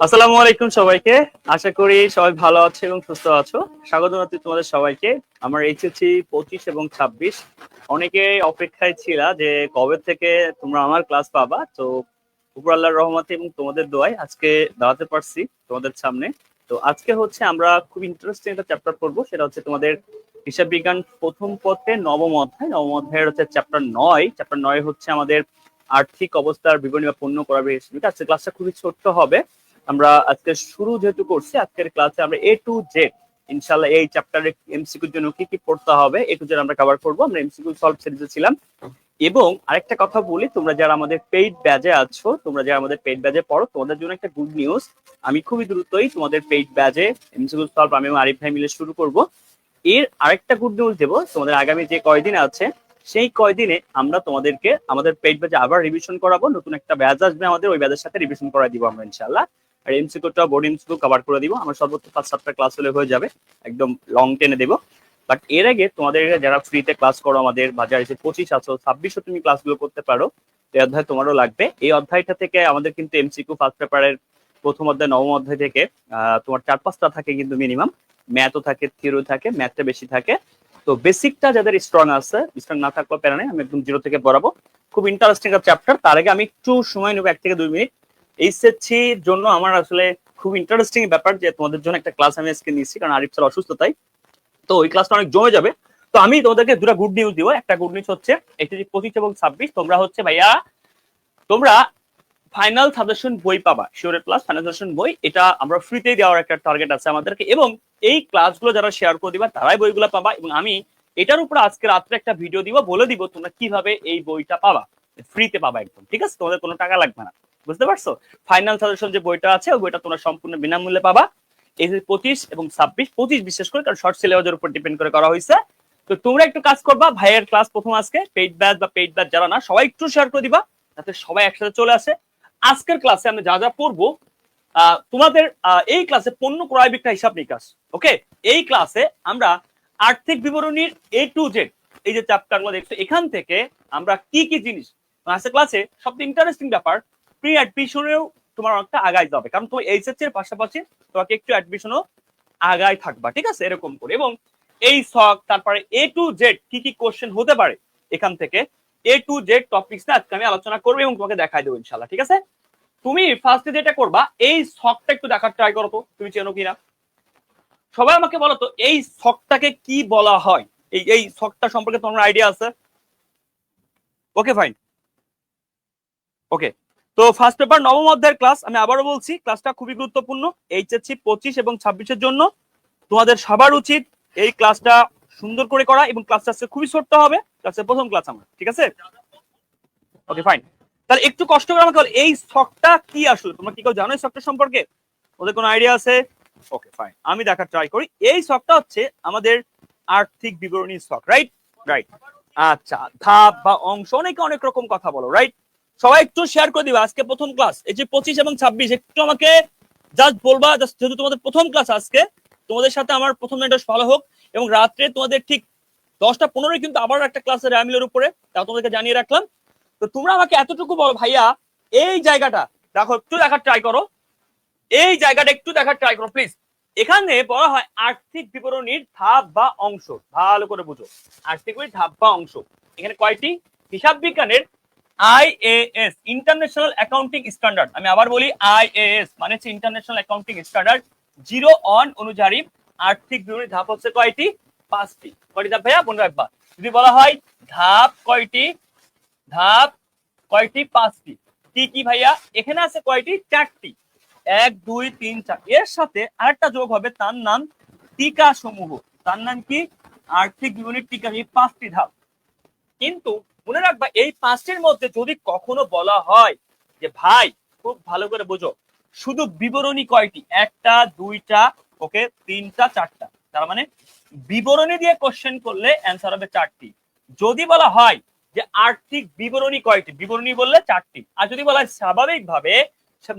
আসসালামু আলাইকুম সবাইকে। আশা করি সবাই ভালো আছো এবং সুস্থ আছো। স্বাগত জানাচ্ছি তোমাদের সবাইকে। আমার এইচএসসি 25 এবং 26 অনেকে অপেক্ষায় ছিলা যে কবে থেকে তোমরা আমার ক্লাস পাবা। তো উপর আল্লাহর রহমতে এবং তোমাদের দোয়ায় আজকে দাঁড়াতে পারছি তোমাদের সামনে। তো আজকে হচ্ছে আমরা খুব ইন্টারেস্টিং একটা চ্যাপ্টার পড়বো, সেটা হচ্ছে তোমাদের হিসাব বিজ্ঞান প্রথম পত্রে নবম অধ্যায়ের হচ্ছে চ্যাপ্টার 9 হচ্ছে আমাদের আর্থিক অবস্থার বিবরণী বা পণ্য করার বিষয়। আজকে ক্লাসটা খুবই ছোট্ট হবে। আমরা আজকে শুরু যেহেতু করছি, আজকের ক্লাসে আমরা এ টু জেড ইনশাআল্লাহ এই চ্যাপ্টারে এমসিকিউর জন্য কি কি পড়তে হবে এ টু জেড আমরা কভার করবো। আমরা এমসিকিউ সলভ সিরিজে ছিলাম। এবং আরেকটা কথা বলি, তোমরা যারা আমাদের পেইড ব্যাজে আছো, তোমরা যারা আমাদের পেইড ব্যাজে পড়ো, তোমাদের জন্য একটা গুড নিউজ। আমি খুবই দ্রুতই তোমাদের পেইড ব্যাজে এমসিকিউ সলভ আমি এবং আরিফ ভাই মিলে শুরু করব। এর আরেকটা গুড নিউজ দেবো, তোমাদের আগামী যে কয়দিন আছে সেই কয়দিনে আমরা তোমাদেরকে আমাদের পেইড ব্যাচে আবার রিভিশন করাবো। নতুন একটা ব্যাচ আসবে আমাদের, ওই ব্যাচের সাথে রিভিশন করা দিব আমরা ইনশাআল্লাহ। আর এমসিকিউটা বোর্ড এমসিকিউ কভার করে দিব। আমার সর্বোচ্চ 5-7টা ক্লাস হলে হয়ে যাবে, একদম লং টেনে দেবো। বাট এর আগে তোমাদের যারা ফ্রিতে ক্লাস করো আমাদের বাজারে এসে 25 আছো 26 তুমি ক্লাসগুলো করতে পারো। এই অধ্যায় তোমারও লাগবে। এই অধ্যায়টা থেকে আমাদের কিন্তু এমসিকিউ ফার্স্ট পেপারের প্রথম অধ্যায় নবম অধ্যায় থেকে তোমার 4-5টা থাকে কিন্তু মিনিমাম। ম্যাথও থাকে, থিওরি থাকে, ম্যাথটা বেশি থাকে। তো বেসিকটা যাদের স্ট্রং আছে, স্ট্রং না থাকলেও প্যারা নেই, আমি একদম জিরো থেকে পড়াবো। খুব ইন্টারেস্টিং একটা চ্যাপ্টার। তার আগে আমি একটু সময় নেবো, 1 থেকে 2 মিনিট। এইচএসসির জন্য আমার আসলে খুব ইন্টারেস্টিং ব্যাপার যে তোমাদের জন্য একটা ক্লাস আমি আজকে নিচ্ছি, কারণ আরিফ স্যার অসুস্থ, তাই তো ওই ক্লাসটা অনেক জমে যাবে। তো আমি তোমাদেরকে দুটো গুড নিউজ দিব। একটা গুড নিউজ হচ্ছে এইচএসসি 25 এবং 26 তোমরা হচ্ছে ভাইয়া তোমরা ফাইনাল সাজেশন বই পাবা। শিওরেট প্লাস ফাইনাল সাজেশন বই, এটা আমরা ফ্রিতেই দেওয়ার একটা টার্গেট আছে আমাদেরকে। এবং এই ক্লাসগুলো যারা শেয়ার করে দিবা তারাই বইগুলো পাবা। এবং আমি এটার উপর আজকে রাত্রে একটা ভিডিও দিব, বলে দিব তোমরা কিভাবে এই বইটা পাবা। ফ্রিতে পাবা একদম, ঠিক আছে? তোমাদের কোনো টাকা লাগবে না, বুঝতে পারছো? ফাইনাল সাজেশন যে বইটা আছে ওই বইটা তোমরা সম্পূর্ণ বিনামূল্যে পাবা। এই যে 25 এবং 26, 25 বিশেষ করে কারণ শর্ট সিলেবাসের উপর ডিপেন্ড করে করা হয়েছে। তো তোমরা একটু কাজ করবা, ভাইয়ের ক্লাস প্রথম আজকে পেইড ব্যাচ বা পেইড ব্যাচ যারা না সবাই একটু শেয়ার করে দিবা, যাতে সবাই একসাথে চলে আসে। আজকের ক্লাসে আমরা যা যা পড়বো, তোমাদের এই ক্লাসে পণ্য ক্রয় বিক্রয় হিসাব নিকাশ। ওকে, এই ক্লাসে আমরা আর্থিক বিবরণীর এ টু জেড এই যে চ্যাপ্টারগুলো দেখছো এখান থেকে আমরা কি কি জিনিস আজকের ক্লাসে সবচেয়ে ইন্টারেস্টিং ব্যাপার, প্রি অ্যাডমিশনেও তোমার অনেকটা আগায় যাবে, কারণ তুমি এইচএসসি এর পাশাপাশি তোমাকে একটু অ্যাডমিশনও আগায় থাকবা, ঠিক আছে? এরকম করে। এবং এই শখ তারপরে এ টু জেড কি কি কোশ্চেন হতে পারে এখান থেকে এ টু জেড টপিকস আজকে আমি আলোচনা করবো এবং তোমাকে দেখাই দেবো ইনশাল্লাহ, ঠিক আছে? তুমি ফার্স্টে যেটা করবা, এই শখটা একটু দেখার ট্রাই করো তো, তুমি চেনো কিনা। সবাই আমাকে বলো তো এই শখটাকে কি বলা হয়। এই শখটা সম্পর্কে তোমার আইডিয়া আছে? Okay fine. ওকে, তো ফার্স্ট পেপার নবম অধ্যায়ের ক্লাস, আমি আবারও বলছি ক্লাসটা খুবই গুরুত্বপূর্ণ এইচএসসি 25 এবং 26-এর জন্য। তোমাদের সবার উচিত এই ক্লাসটা সুন্দর করে করা, এবং ক্লাসটা আজকে খুবই ছোট্ট হবে, ক্লাসের প্রথম ক্লাস আমার, ঠিক আছে? Okay fine. তাহলে একটু কষ্ট করে আমাকে বলো এই শখটা কি আসলে, তোমরা কি কেউ জানো এই শখটা সম্পর্কে? ওদের কোনো আইডিয়া আছে? ওকে ফাইন, আমি দেখার ট্রাই করি। এই শখটা হচ্ছে আমাদের আর্থিক বিবরণীর শখ, রাইট? রাইট। আচ্ছা, ধাপ বা অংশ, অনেকে অনেক রকম কথা বলো, রাইট? সবাই একটু শেয়ার করে দিবা আজকে প্রথম ক্লাস, এই যে 25 এবং 26 একটু আমাকে জাস্ট বলবা, জাস্ট যেহেতু তোমাদের প্রথম ক্লাস আজকে, তোমাদের সাথে আমার প্রথম দিনটা ভালো হোক। এবং রাত্রে তোমাদের ঠিক 10টা 15 কিন্তু আবার একটা ক্লাসের র্যামিলের উপরে, তাও তোমাদেরকে জানিয়ে রাখলাম। তো তোমরা আমাকে এতটুকু বলো ভাইয়া এই জায়গাটা দেখো, একটু দেখার ট্রাই করো, এই জায়গাটা একটু দেখার ট্রাই করো প্লিজ। এখানে বলা হয় আর্থিক বিবরণীর ধাপ বা অংশ, ভালো করে বুঝো। আর্থিক বিবরণীর ধাপ বা অংশ এখানে কয়টি? হিসাব বিজ্ঞানের আইএএস ইন্টারন্যাশনাল অ্যাকাউন্টিং স্ট্যান্ডার্ড, আমি আবার বলি আইএএস মানে হচ্ছে ইন্টারন্যাশনাল অ্যাকাউন্টিং স্ট্যান্ডার্ড 01 অনুযায়ী আর্থিক বিবরণীর ধাপ হচ্ছে কয়টি? 5টি। কয়টি ধাপ ভাইয়া? মনে রাখবা। যদি বলা হয় ধাপ কয়টি, ধাপ কয়টি? 5টি। কি কি ভাইয়া? এখানে আছে কয়টি? 4টি। 1 2 3 4, এর সাথে আরেকটা যোগ হবে, তার নাম টিকা সমূহ। তার নাম কি? আর্থিক বিবরণীর টিকা। এই 5টি ধাপ। কিন্তু মনে রাখবা এই 5টির মধ্যে যদি কখনো বলা হয় যে ভাই খুব ভালো করে বোঝো শুধু বিবরণী কয়টি, 1টা 2টা ওকে 3টা 4টা, তার মানে বিবরণী দিয়ে কোশ্চেন করলে অ্যান্সার হবে 4টি। যদি বলা হয় যে আর্থিক বিবরণী কয়টি, বিবরণী বললে 4টি। আর যদি বলা হয় স্বাভাবিকভাবে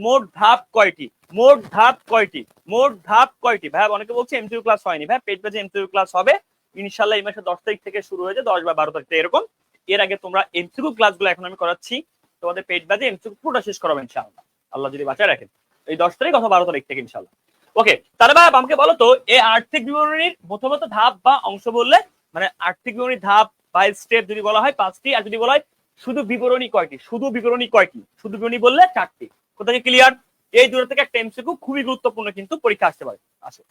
মোট ধাপ কয়টি, মোট ধাপ কয়টি, মোট ধাপ কয়টি। ভাই অনেকে বলছে এমসিকিউ ক্লাস হয়নি। ভাই পেজ পেজে এমসিকিউ ক্লাস হবে ইনশাআল্লাহ, এই মাসে 10 তারিখ থেকে শুরু হয়েছে, 10 বা 12 তারিখ এরকম। এর আগে তোমরা এমসিকিউ ক্লাসগুলো এখন আমি করাচ্ছি, তোমাদের পেজ বাজে এমসিকিউ পুরোটা শেষ করাবো ইনশাআল্লাহ, আল্লাহ যদি বাঁচায় রাখেন। এই 10 তারিখ অথবা 12 তারিখ থেকে ইনশাল্লাহ। ওকে, তাহলে ভাই আমাকে বলো তো এই আর্থিক বিবরণীর প্রথমত ধাপ বা অংশ বললে মানে আর্থিক বিবরণীর ধাপ বা স্টেপ যদি বলা হয় 5টি, আর যদি বলা হয় শুধু বিবরণী কয়টি, শুধু বিবরণী কয়টি, শুধু বিবরণী বললে 4টি। কোথা থেকে ক্লিয়ার? এই দূর থেকে একটা এমসিকিউ খুবই গুরুত্বপূর্ণ কিন্তু পরীক্ষা আসতে পারে। আসো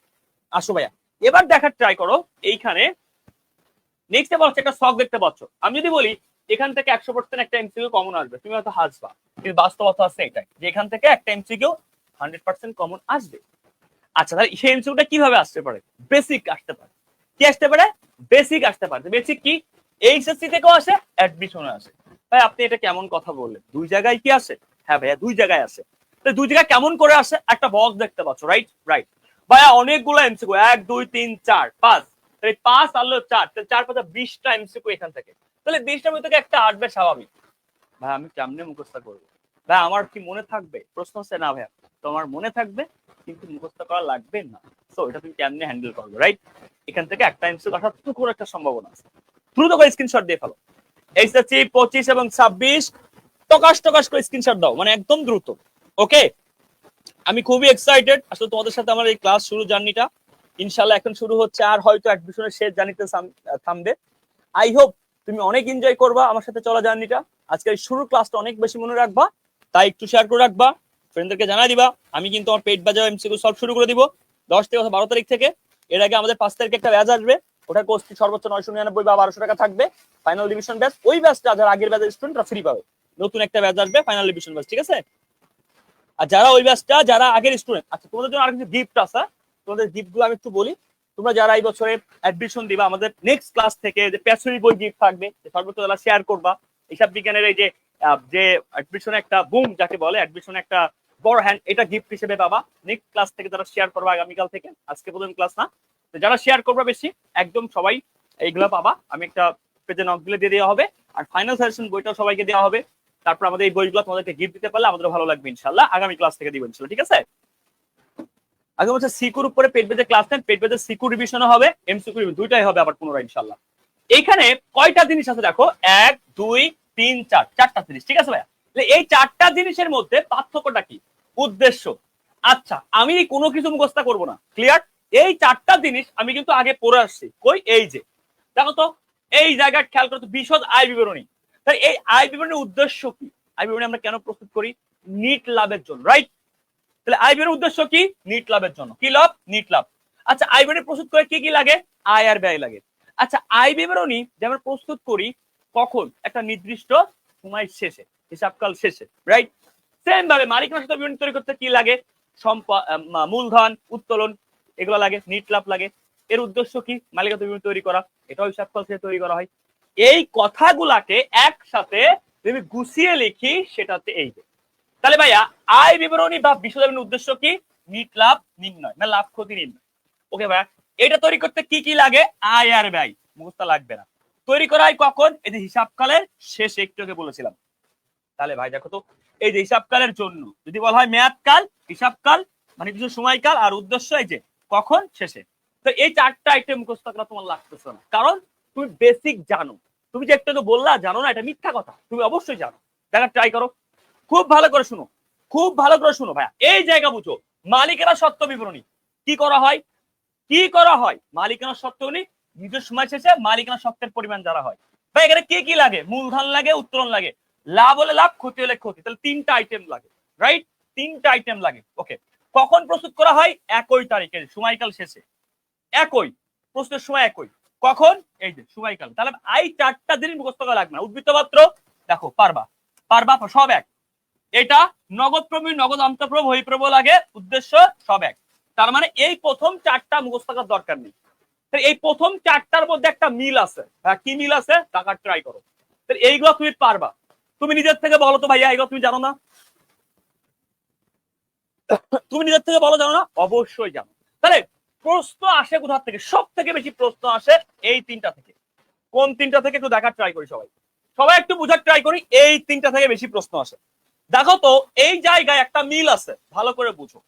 আসো ভাইয়া, এবার দেখার ট্রাই করো। এইখানে নেক্সট বলছে একটা শখ দেখতে পাচ্ছ। আমি যদি বলি এখান থেকে 100% একটা এমসিকিউ কমন আসবে, তুমি হয়তো হাসবা, কিন্তু বাস্তবতা আছে এটাই যে এখান থেকে একটা এমসিকিউ 100% কমন আসবে। আচ্ছা, তাহলে সেই এমসিকিউটা কিভাবে আসতে পারে? বেসিক আসতে পারে। কি আসতে পারে? বেসিক আসতে পারে। বেসিক কি? এইচএসসি থেকেও আসে, অ্যাডমিশনে আসে। ভাই আপনি এটা কেমন কথা বললেন? দুই জায়গায় কি আসে? হ্যাঁ ভাইয়া, দুই জায়গায় আসে। তো দুই জায়গায় কেমন করে আসে? একটা বক্স দেখতে পাচ্ছ, রাইট? রাইট ভাইয়া, অনেকগুলো এমসিকিউ, 1 2 3 4 5, তাহলে 5 আর 4, তাহলে 4 5 20টা এমসিকিউ এখান থেকে। তাহলে 20টার মধ্যে একটা আসবে স্বাভাবিক। ভাই আমি কেমনে মুখস্থ করবো? ভাই আমার কি মনে থাকবে? প্রশ্ন হচ্ছে না ভাইয়া, তোমার মনে থাকবে কিন্তু মুখস্থ করা লাগবে না। সো এটা তুমি কেমনে হ্যান্ডেল করবে, রাইট? এখান থেকে একটা এমসিকিউ আসার টুকুর একটা সম্ভাবনা আছে। দ্রুত করে স্ক্রিনশট দিয়ে ফেলো। এইচএসসি 25 এবং 26 টকাশ টকাশ করে স্ক্রিনশট দাও, মানে একদম দ্রুত। ওকে, আমি খুবই এক্সাইটেড আসলে তোমাদের সাথে আমার এই ক্লাস শুরু জার্নিটা। ইনশাআল্লাহ এখন শুরু হচ্ছে, আর হয়তো অ্যাডমিশনের শেষ জার্নিতে থামবে। আই হোপ তুমি অনেক এনজয় করবা আমার সাথে চলা জার্নিটা। আজকের শুরুর ক্লাসটা অনেক বেশি মনে রাখবা, তাই একটু শেয়ার করে রাখবা, ফ্রেন্ডদেরকে জানাই দিবা। আমি কিন্তু আমার পেট বাজাও এমসিকিউ সলভ শুরু করে দিব 10 থেকে 12 তারিখ থেকে। এর আগে আমাদের 5 তারিখে একটা ব্যাচ আসবে, ওটার কোর্স সর্বোচ্চ 999 বা 1200 টাকা থাকবে, ফাইনাল রিভিশন ব্যাচ। ওই ব্যাচটা যারা আগের ব্যাচের স্টুডেন্টরা ফ্রি পাবে। নতুন একটা ব্যাচ আসবে, ফাইনাল রিভিশন ব্যাচ, ঠিক আছে? আর যারা ওই ব্যাচটা যারা আগের স্টুডেন্ট, আচ্ছা তোমাদের জন্য আর কিছু গিফট আছে, তোমাদের গিফট গুলো আমি একটু বলি। তোমরা যারা এই বছরে অ্যাডমিশন দিবা, আমাদের নেক্সট ক্লাস থেকে যে প্যাসরি বই গিফট থাকবে, সর্বোচ্চ যারা শেয়ার করবা হিসাব বিজ্ঞানের এই যে যে অ্যাডমিশন একটা বুম যাকে বলে, অ্যাডমিশন একটা বড় হ্যান্ড, এটা গিফট হিসেবে পাবা নেক্সট ক্লাস থেকে যারা শেয়ার করবা আগামীকাল থেকে। আজকে প্রথম ক্লাস না, তো যারা শেয়ার করবা বেশি একদম সবাই এইগুলো পাবা। আমি একটা পেজে নক দিলে দিয়ে দেওয়া হবে, আর ফাইনাল সাজেশন বইটাও সবাইকে দেওয়া হবে। তারপর আমাদের এই বইগুলো তোমাদেরকে গিফট দিতে পারলে আমাদের ভালো লাগবে ইনশাআল্লাহ। আগামী ক্লাস থেকে দিব ইনশাআল্লাহ, ঠিক আছে? আগে হচ্ছে সিকিউর উপরে পেট বেজে ক্লাস নেন, পেট বেজে সিকিউর রিভিশনও হবে, এমসিকিউ দুইটাই হবে আবার পুনরায় ইনশাআল্লাহ। এইখানে কয়টা জিনিস আছে দেখো, 1 2 3 4, চারটা জিনিস, ঠিক আছে ভাইয়া? এই চারটা জিনিসের মধ্যে পার্থক্যটা কি? উদ্দেশ্য। আচ্ছা, আমি কোনো কিছু মুখস্থ করব না, ক্লিয়ার? এই চারটা জিনিস আমি কিন্তু আগে পড়ে আসছি। কই? এই যে দেখো তো, এই জায়গায় খেয়াল করো তো, বিশদ আয় বিবরণী। তাই এই আয় বিবরণীর উদ্দেশ্য কি? আয় বিবরণী আমরা কেন প্রস্তুত করি? নিট লাভের জন্য, রাইট? তাহলে আয় বিবরণীর উদ্দেশ্য কি? নিট লাভের জন্য। কি লাভ? নিট লাভ। আচ্ছা, আয় বিবরণী প্রস্তুত করে কি কি লাগে? আয় আর ব্যয় লাগে। আচ্ছা, আয় বিবরণী যে আমরা প্রস্তুত করি কখন? একটা নির্দিষ্ট সময় শেষে, হিসাবকাল শেষে, রাইট? সেম ভাবে মালিকানা সত্ত্ব বিবরণী তৈরি করতে কি লাগে? মূলধন, উত্তোলন, এগুলো লাগে, নিট লাভ লাগে। এর উদ্দেশ্য কি? মালিকানা বিবরণী তৈরি করা, এটাও হিসাবকাল শেষে তৈরি করা হয়। এই কথাগুলাকে একসাথে যদি গুছিয়ে লিখি সেটাতে এই যে, তাহলে ভাইয়া আয় বিবরণী বা বিশদ বিবরণীর উদ্দেশ্য কি? নিট লাভ নির্ণয়, মানে লাভ ক্ষতি নির্ণয়। ওকে ভাইয়া, এটা তৈরি করতে কি কি লাগে? আয় আর ব্যয়, মুখস্থ লাগবে না। তৈরি করা হয় কখন? এই যে হিসাবকালের শেষে, একটু আগে বলেছিলাম। তাহলে ভাই দেখো তো, এই যে হিসাবকালের জন্য যদি বলা হয় মেয়াদকাল, হিসাবকাল মানে কিছু সময়কাল, আর উদ্দেশ্য এই যে কখন? শেষে। তো এই চারটা আইটেম মুখস্থ করা তোমার লাগতেছে না, কারণ তুমি বেসিক জানো। তুমি যে একটু বললা জানো না, এটা মিথ্যা কথা, তুমি অবশ্যই জানো। দেখা ট্রাই করো, খুব ভালো করে শুনো, খুব ভালো করে শুনো ভাইয়া। এই জায়গা বুঝো, মালিকানা সত্ত্ব বিবরণী কি করা হয়? কি করা হয়? মালিকানা সত্ত্ব নিজের সময় শেষে মালিকানা সত্ত্বের পরিমাণ যারা হয়। ভাই এখানে কি কি লাগে? মূলধন লাগে, উত্তোলন লাগে, লাভ হলে লাভ, ক্ষতি হলে ক্ষতি। তাহলে তিনটা আইটেম লাগে, রাইট? তিনটা আইটেম লাগে। ওকে, কখন প্রস্তুত করা হয়? একই তারিখে, সময়কাল শেষে। একই প্রস্তুতের সময় একই, কখন? এই যে সময়কাল। তাহলে এই চারটা জিনিস মুখস্থ করা লাগবে না। উদ্বৃত্তপত্র দেখো পারবা, পারবা, সব এক। এটা নগদ প্রবীণ, নগদ অন্তঃপ্রব, বহিঃপ্রব লাগে, উদ্দেশ্য সব এক। তার মানে এই প্রথম চারটা মুখস্থ করার দরকার নেই। এই প্রথম চারটার মধ্যে একটা মিল আছে। কি মিল আছে? টাকা ট্রাই করো। এইগুলো তুমি পারবা। তুমি নিজের থেকে বলো তো ভাইয়া, এগুলো তুমি জানো না? তুমি নিজের থেকে বলো জানো না? অবশ্যই জানো। তাহলে প্রশ্ন আসে কোথা থেকে? সব থেকে বেশি প্রশ্ন আসে এই তিনটা থেকে। কোন তিনটা থেকে? একটু দেখার ট্রাই করি, সবাই সবাই একটু বোঝার ট্রাই করি। এই তিনটা থেকে বেশি প্রশ্ন আসে। দেখো তো, এই জায়গায় একটা মিল আছে, ভালো করে বুঝো।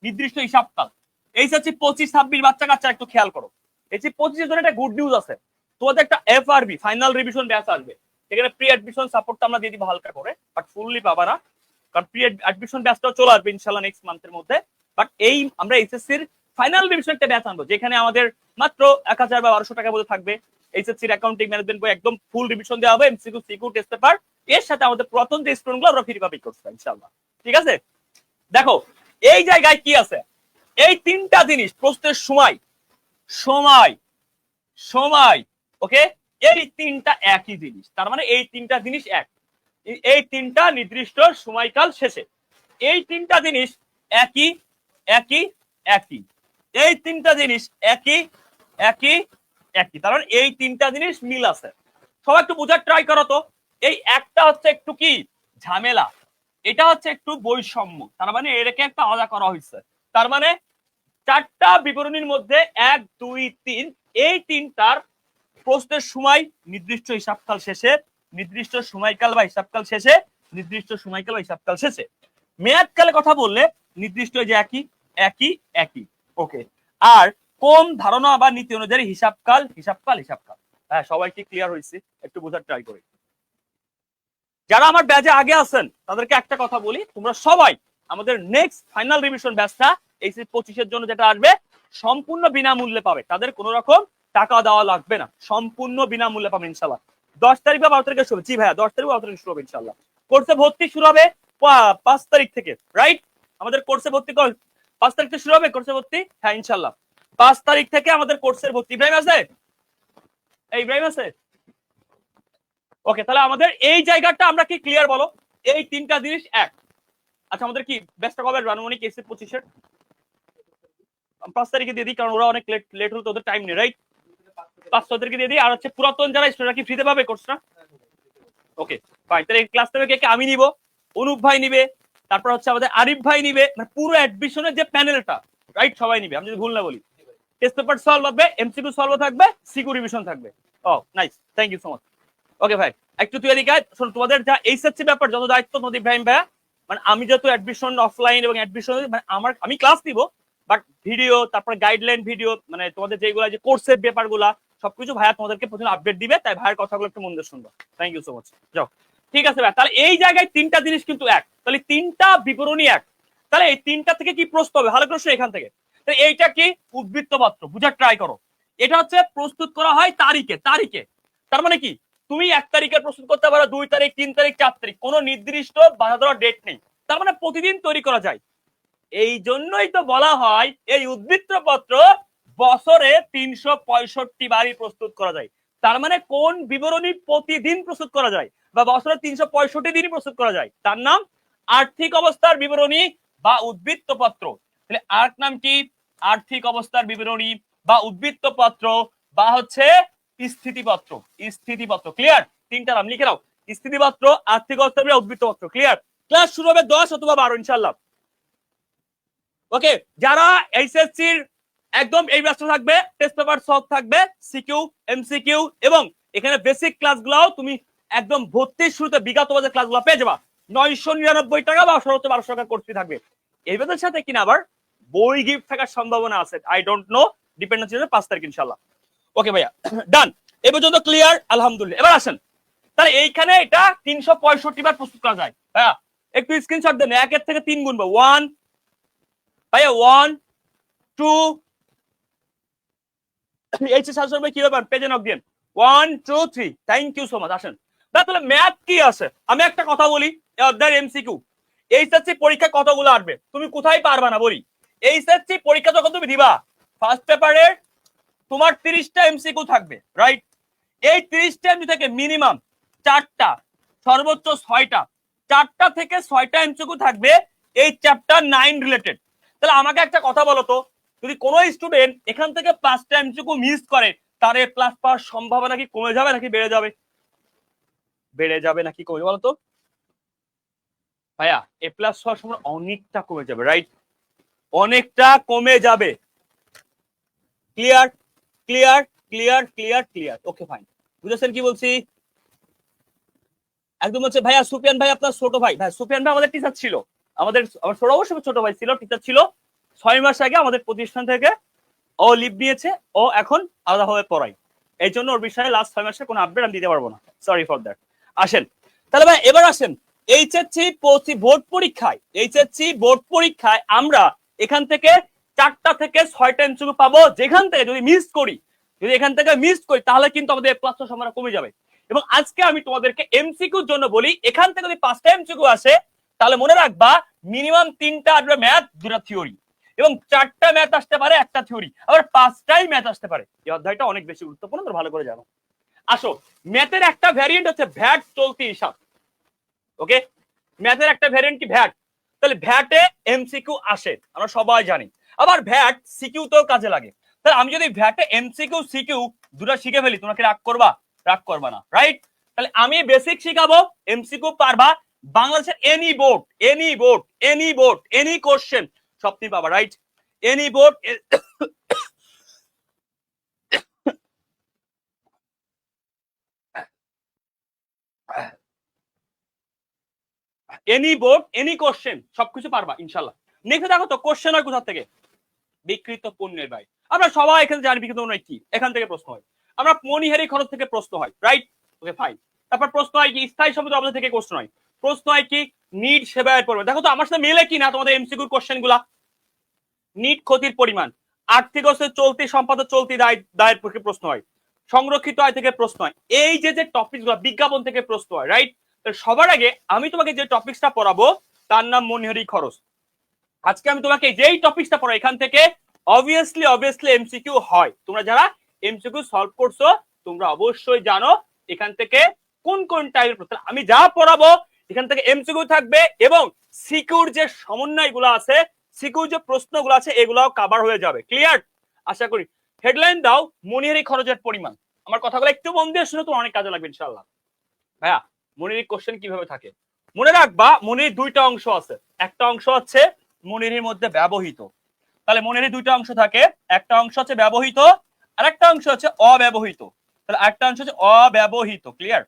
নির্দিষ্ট হিসাবকাল, এই হচ্ছে 25 26 বাচ্চা কাচ্চা, একটু খেয়াল করো। এই যে 25 জনের একটা গুড নিউজ আছে, তোমাদের একটা এফআরবি ফাইনাল রিভিশন ব্যাচ আসবে। এখানে প্রি অ্যাডমিশন সাপোর্টটা আমরা দিয়ে দিব হালকা করে, বাট ফুললি পাবা না। কারণ প্রি অ্যাডমিশন ব্যাচটাও চলে আসবে ইনশাল্লাহ নেক্সট মান্থের মধ্যে। বাট এই আমরা এইচএসসির ফাইনাল রিভিশনটা ব্যাচ আনবো, যেখানে আমাদের মাত্র 1000 বা 1200 টাকা মধ্যে থাকবে। এইচএসসির অ্যাকাউন্টিং ম্যানেজমেন্ট বই একদম ফুল রিভিশন দেওয়া হবে, এমসিকিউ সিকিউ টেস্ট পেপার, এর সাথে আমাদের পুরাতন যে স্টুডেন্টগুলো আমরা ফ্রি পাবলিক করছি ইনশাআল্লাহ। ঠিক আছে, দেখো এই জায়গায় কি আছে, এই তিনটা জিনিস প্রশ্নের সময় সময় সময় ওকে, এই তিনটা একই জিনিস, তার মানে এই তিনটা জিনিস এক, এই তিনটা নির্দিষ্ট সময়কাল শেষে, এই তিনটা জিনিস একই একই একই, এই তিনটা জিনিস একই একই একই, তার মানে এই তিনটা জিনিস মিল আছে। সবাই একটু বোঝার ট্রাই করো তো। এই একটা হচ্ছে একটু কি ঝামেলা, এটা হচ্ছে একটু বৈষম্য, তার মানে এটাকে একটা আলাদা করা হয়েছে। তার মানে চারটা বিবরণীর মধ্যে 1 2 3, এই তিনটার প্রশ্নের সময় নির্দিষ্ট হিসাবকাল শেষে, নির্দিষ্ট সময়কাল বা হিসাবকাল শেষে, নির্দিষ্ট সময়কাল বা হিসাবকাল শেষে। মেয়াদকালে কথা বললে নির্দিষ্ট যে একই একই একই ওকে। আর কোন ধারণা বা নীতি অনুযায়ী হিসাবকাল হিসাবকাল হিসাবকাল। হ্যাঁ, সবাই কি ক্লিয়ার হয়েছে? একটু বোঝার ট্রাই করি। যারা আমার ব্যাচে আগে আছেন তাদেরকে একটা কথা বলি, তোমরা সবাই আমাদের নেক্সট ফাইনাল রিভিশন ব্যাচটা এইচএসসি 25 এর জন্য যেটা আসবে সম্পূর্ণ বিনামূল্যে পাবে, তাদের কোনো রকম টাকা দেওয়া লাগবে না, সম্পূর্ণ বিনামূল্যে পাবে ইনশাআল্লাহ। 10 তারিখ বা 12 তারিখে শুরু, জি ভাইয়া 10 তারিখ বা 12 তারিখে শুরু হবে ইনশাআল্লাহ। কোর্সে ভর্তি শুরু হবে 5 তারিখ থেকে, রাইট? আমাদের কোর্সে ভর্তি 5 তারিখ থেকে শুরু হবে কোর্সে ভর্তি, হ্যাঁ ইনশাআল্লাহ 5 তারিখ থেকে আমাদের কোর্সের ভর্তি। ইব্রাহিম আছে? এই ইব্রাহিম আছে? ওকে, তাহলে আমাদের এই জায়গাটা আমরা কি ক্লিয়ার বলো? এই তিনটা জিনিস এক। আচ্ছা, আমাদের কি বেস্টটা কবে রানুমানিক এসে 25 এর 5 তারিখে দিয়ে দিই, কারণ ওরা অনেক লেট হলো তো, ওদের টাইম নেই, রাইট? 5 তারিখে দিয়ে দিই। আর হচ্ছে পুরাতন যারা স্টুডেন্টরা কি ফ্রিতে পাবে কোর্সটা? ওকে ফাইন, তাহলে এই ক্লাস থেকে কে আমি নিব, অনুপ ভাই নিবে, তারপর হচ্ছে আমাদের আরিফ ভাই নিবে, মানে পুরো অ্যাডমিশনের যে প্যানেলটা, রাইট, সবাই নিবে, আমি যদি ভুল না বলি। টেস্ট পেপার সলভ হবে, এমসিকিউ সলভ থাকবে, সিকিউ রিভিশন থাকবে। Oh nice, thank you so much. Okay ভাই, একটু তুই এদিকে শোন, তোমাদের যা এইচএসসি ব্যাপার যত দায়িত্ব নদী ইব্রাহিম ভাইয়া, মানে আমি যেহেতু অ্যাডমিশন অফলাইন এবং অ্যাডমিশন মানে আমি ক্লাস দিব, বাট ভিডিও তারপরে গাইডলাইন ভিডিও, মানে তোমাদের যেগুলো যে কোর্সের ব্যাপারগুলা সবকিছু ভাইয়া তোমাদেরকে প্রথমে আপডেট দিবে, তাই ভাইয়ের কথাগুলো একটু মন দিয়ে শুনবো। Thank you so much. যাও, ঠিক আছে ভাই, তাহলে এই জায়গায় তিনটা জিনিস কিন্তু এক, তাহলে তিনটা বিবরণী এক, তাহলে এই তিনটা থেকে কি প্রশ্ন হবে? ভালো প্রশ্ন এখান থেকে। তাহলে এইটা কি উদ্বৃত্ত পত্র, বুঝার ট্রাই করো। এটা হচ্ছে প্রস্তুত করা হয় তারিখে তারিখে, তার মানে কি তুমি 1 তারিখে প্রস্তুত করতে পারো, 2 তারিখ, 3 তারিখ, 4 তারিখ, কোনো নির্দিষ্ট বাধা দেওয়ার ডেট নেই, তার মানে প্রতিদিন তৈরি করা যায়। এই জন্যই তো বলা হয় এই উদ্বৃত্ত পত্র বছরে 365 বারই প্রস্তুত করা যায়। তার মানে কোন বিবরণী প্রতিদিন প্রস্তুত করা যায় বা বছরে 365 দিনই প্রস্তুত করা যায়, তার নাম আর্থিক অবস্থার বিবরণী বা উদ্বৃত্ত পত্র। তাহলে আর নাম কি? আর্থিক অবস্থার বিবরণী বা উদ্বৃত্ত পত্র বা হচ্ছে স্থিতিপত্র। স্থিতিপত্র ক্লিয়ার? তিনটা নাম লিখে নাও, স্থিতিপত্র, আর্থিক অবস্থার উদ্বৃত্ত পত্র। ক্লিয়ার? ক্লাস শুরু হবে 10 অথবা 12 ইনশাআল্লাহ। ওকে, যারা এইচএসসির একদম এই ব্যাচটা থাকবে, টেস্ট পেপার সলভ থাকবে, সিকিউ এমসিকিউ এবং এখানে বেসিক ক্লাসগুলোও তুমি একদম ভর্তির শুরুতে বিগত বছরের ক্লাসগুলো পেয়ে যাবা 999 টাকা বা 1200 টাকা কোর্স ফি থাকবে। এই বেতনের সাথে কিনা আবার বই গিফট থাকার সম্ভাবনা আছে, আই ডোন্ট নো, ডিপেন্ডেন্স 5 তারিখ ইনশাআল্লাহ। ওকে ভাইয়া, ডান, এই পর্যন্ত ক্লিয়ার? আলহামদুলিল্লাহ। এবার আসেন, তাহলে এইখানে এটা 365 বার প্রস্তুত করা যায়। ভাইয়া একটু স্ক্রিনশট দেন, 1 এর থেকে 3 গুনবো, 1 ভাইয়া 1 2 এইচ এস আসবে কি ব্যাপার, পেজে নক দিন, 1 2 3, থ্যাংক ইউ সো মাচ। আসেন, তাহলে ম্যাথ কি আছে? আমি একটা কথা বলি, অধ্যায়ের এমসিকিউ এইচএসসি পরীক্ষা কতগুলো আসবে তুমি কোথায় পারবা না বলি। এইচএসসি পরীক্ষা যখন তুমি দিবা ফার্স্ট পেপারে তোমার 30টা এমসিকিউ থাকবে, রাইট? এই 30টা এমসিকিউ থেকে মিনিমাম 4টা, সর্বোচ্চ 6টা, 4টা থেকে 6টা এমসিকিউ থাকবে এই চ্যাপ্টার 9 রিলেটেড। তাহলে আমাকে একটা কথা বলো তো, যদি কোনো স্টুডেন্ট এখান থেকে 5টা এমসিকিউ মিস করে, তার এ প্লাস পাওয়ার সম্ভাবনা কি কমে যাবে নাকি বেড়ে যাবে? বেড়ে যাবে নাকি কমে, বলো তো ভাইয়া? এ প্লাস হওয়ার সময় অনেকটা কমে যাবে, রাইট? অনেকটা কমে যাবে। Clear? Clear clear clear clear okay fine, বুঝেছেন কি বলছি? একদম হচ্ছে ভাইয়া সুফিয়ান ভাই আপনার ছোট ভাই, ভাই সুফিয়ান ভাই আমাদের টিচার ছিল, আমাদের আমার ছোট অবশ্যই ছোট ভাই ছিল, টিচার ছিল 6 মাস আগে আমাদের প্রতিষ্ঠান থেকে। ও লিভ নিয়েছে, ও এখন আলাদাভাবে পড়ায়, এই জন্য ওর বিষয়ে লাস্ট 6 মাসের কোনো আপডেট আমি দিতে পারবো না, সরি ফর দ্যাট। আসেন তাহলে ভাই, এবার আসেন এইচএসসি বোর্ড পরীক্ষায় আমরা এখান থেকে 4টা থেকে 6টা এমসিকিউ পাবো, যেখান থেকে যদি এখান থেকে মিস করি তাহলে কিন্তু আমাদের এ প্লাস সংখ্যা কমে যাবে। এবং আজকে আমি তোমাদেরকে এমসিকিউর জন্য বলি, এখান থেকে যদি 5টা এমসিকিউ আসে তাহলে মনে রাখবা মিনিমাম 3টা আসবে ম্যাথ, 2টা থিওরি, এবং 4টা ম্যাথ আসতে পারে, 1টা থিওরি, আবার 5টাই ম্যাথ আসতে পারে। এই অধ্যায়টা অনেক বেশি গুরুত্বপূর্ণ, তোমরা ভালো করে জানো। আসো, ম্যাথের একটা ভ্যারিয়েন্ট হচ্ছে ভ্যাট চলতি হিসাব। ওকে, ম্যাথের একটা ভ্যারিয়েন্ট কি ভ্যাট। তাহলে ভ্যাটে এমসিকিউ আসে, আমরা সবাই জানি। আবার ভ্যাট সিকিউ তো কাজে লাগে। তাহলে আমি যদি ভ্যাটে এমসিকিউ সিকিউ দুটো শিখে ফেলি, তোমরা কি রাগ করবা? রাগ করবা না, রাইট? তাহলে আমি বেসিক শিখাবো, এমসিকিউ পারবা। বাংলাদেশের এনি বোর্ড এনি কোশ্চেন সব তুমি পাবা, right? Any board any question সবকিছু পারবা ইনশাল্লাহ। নেক্সট দেখো তো কোশ্চেন হয় কোথা থেকে? বিকৃত পণ্যের ব্যয়। আমরা সবাই এখানে জানি বিকৃত পণ্য কি, এখান থেকে প্রশ্ন হয়। আমরা মনিহারি খরচ থেকে প্রশ্ন হয়, রাইট? Okay fine. তারপর প্রশ্ন হয় কি স্থায়ী সম্পদ অবস্থা থেকে প্রশ্ন হয়। প্রশ্ন হয় কি নিট সেবায়ের পরিমাণ। দেখো তো আমার সাথে মেলে কি না তোমাদের এমসিকিউর কোশ্চেন গুলা? নিট ক্ষতির পরিমাণ, আর্থিক অবস্থায় চলতি সম্পদ চলতি দায়ের পক্ষে প্রশ্ন হয়, সংরক্ষিত আয় থেকে প্রশ্ন হয়। এই যে টপিক গুলো বিজ্ঞাপন থেকে প্রশ্ন হয়, রাইট? সবার আগে আমি তোমাকে যে টপিকসটা পড়াবো তার নাম মনিহারি খরচ। আজকে আমি তোমাকে যেই টপিকসটা পড়াই এখান থেকে অবভিয়াসলি এমসিকিউ হয়। তোমরা যারা এমসিকিউ সলভ করছো তোমরা অবশ্যই জানো এখান থেকে কোন কোন টাইপের প্রশ্ন আমি যা পড়াবো এখান থেকে এমসিকিউ থাকবে, এবং সিকিউর যে সমন্বয়গুলো আছে, সিকিউর যে প্রশ্নগুলো আছে এগুলাও কভার হয়ে যাবে। ক্লিয়ার? আশা করি। হেডলাইন দাও মনিহারি খরচের পরিমাণ। আমার কথাগুলো একটু মন দিয়ে শুনে তো অনেক কাজে লাগবে ইনশাআল্লাহ। ভাইয়া মনিহারি কোশ্চেন কিভাবে থাকে মনে রাখবা। মনিহারির দুইটা অংশ আছে, একটা অংশ হচ্ছে মনিহারির মধ্যে ব্যবহৃত। তাহলে মনিহারির দুইটা অংশ থাকে, একটা অংশ হচ্ছে ব্যবহৃত আর একটা অংশ হচ্ছে অব্যবহৃত। তাহলে একটা অংশ হচ্ছে অব্যবহৃত। ক্লিয়ার?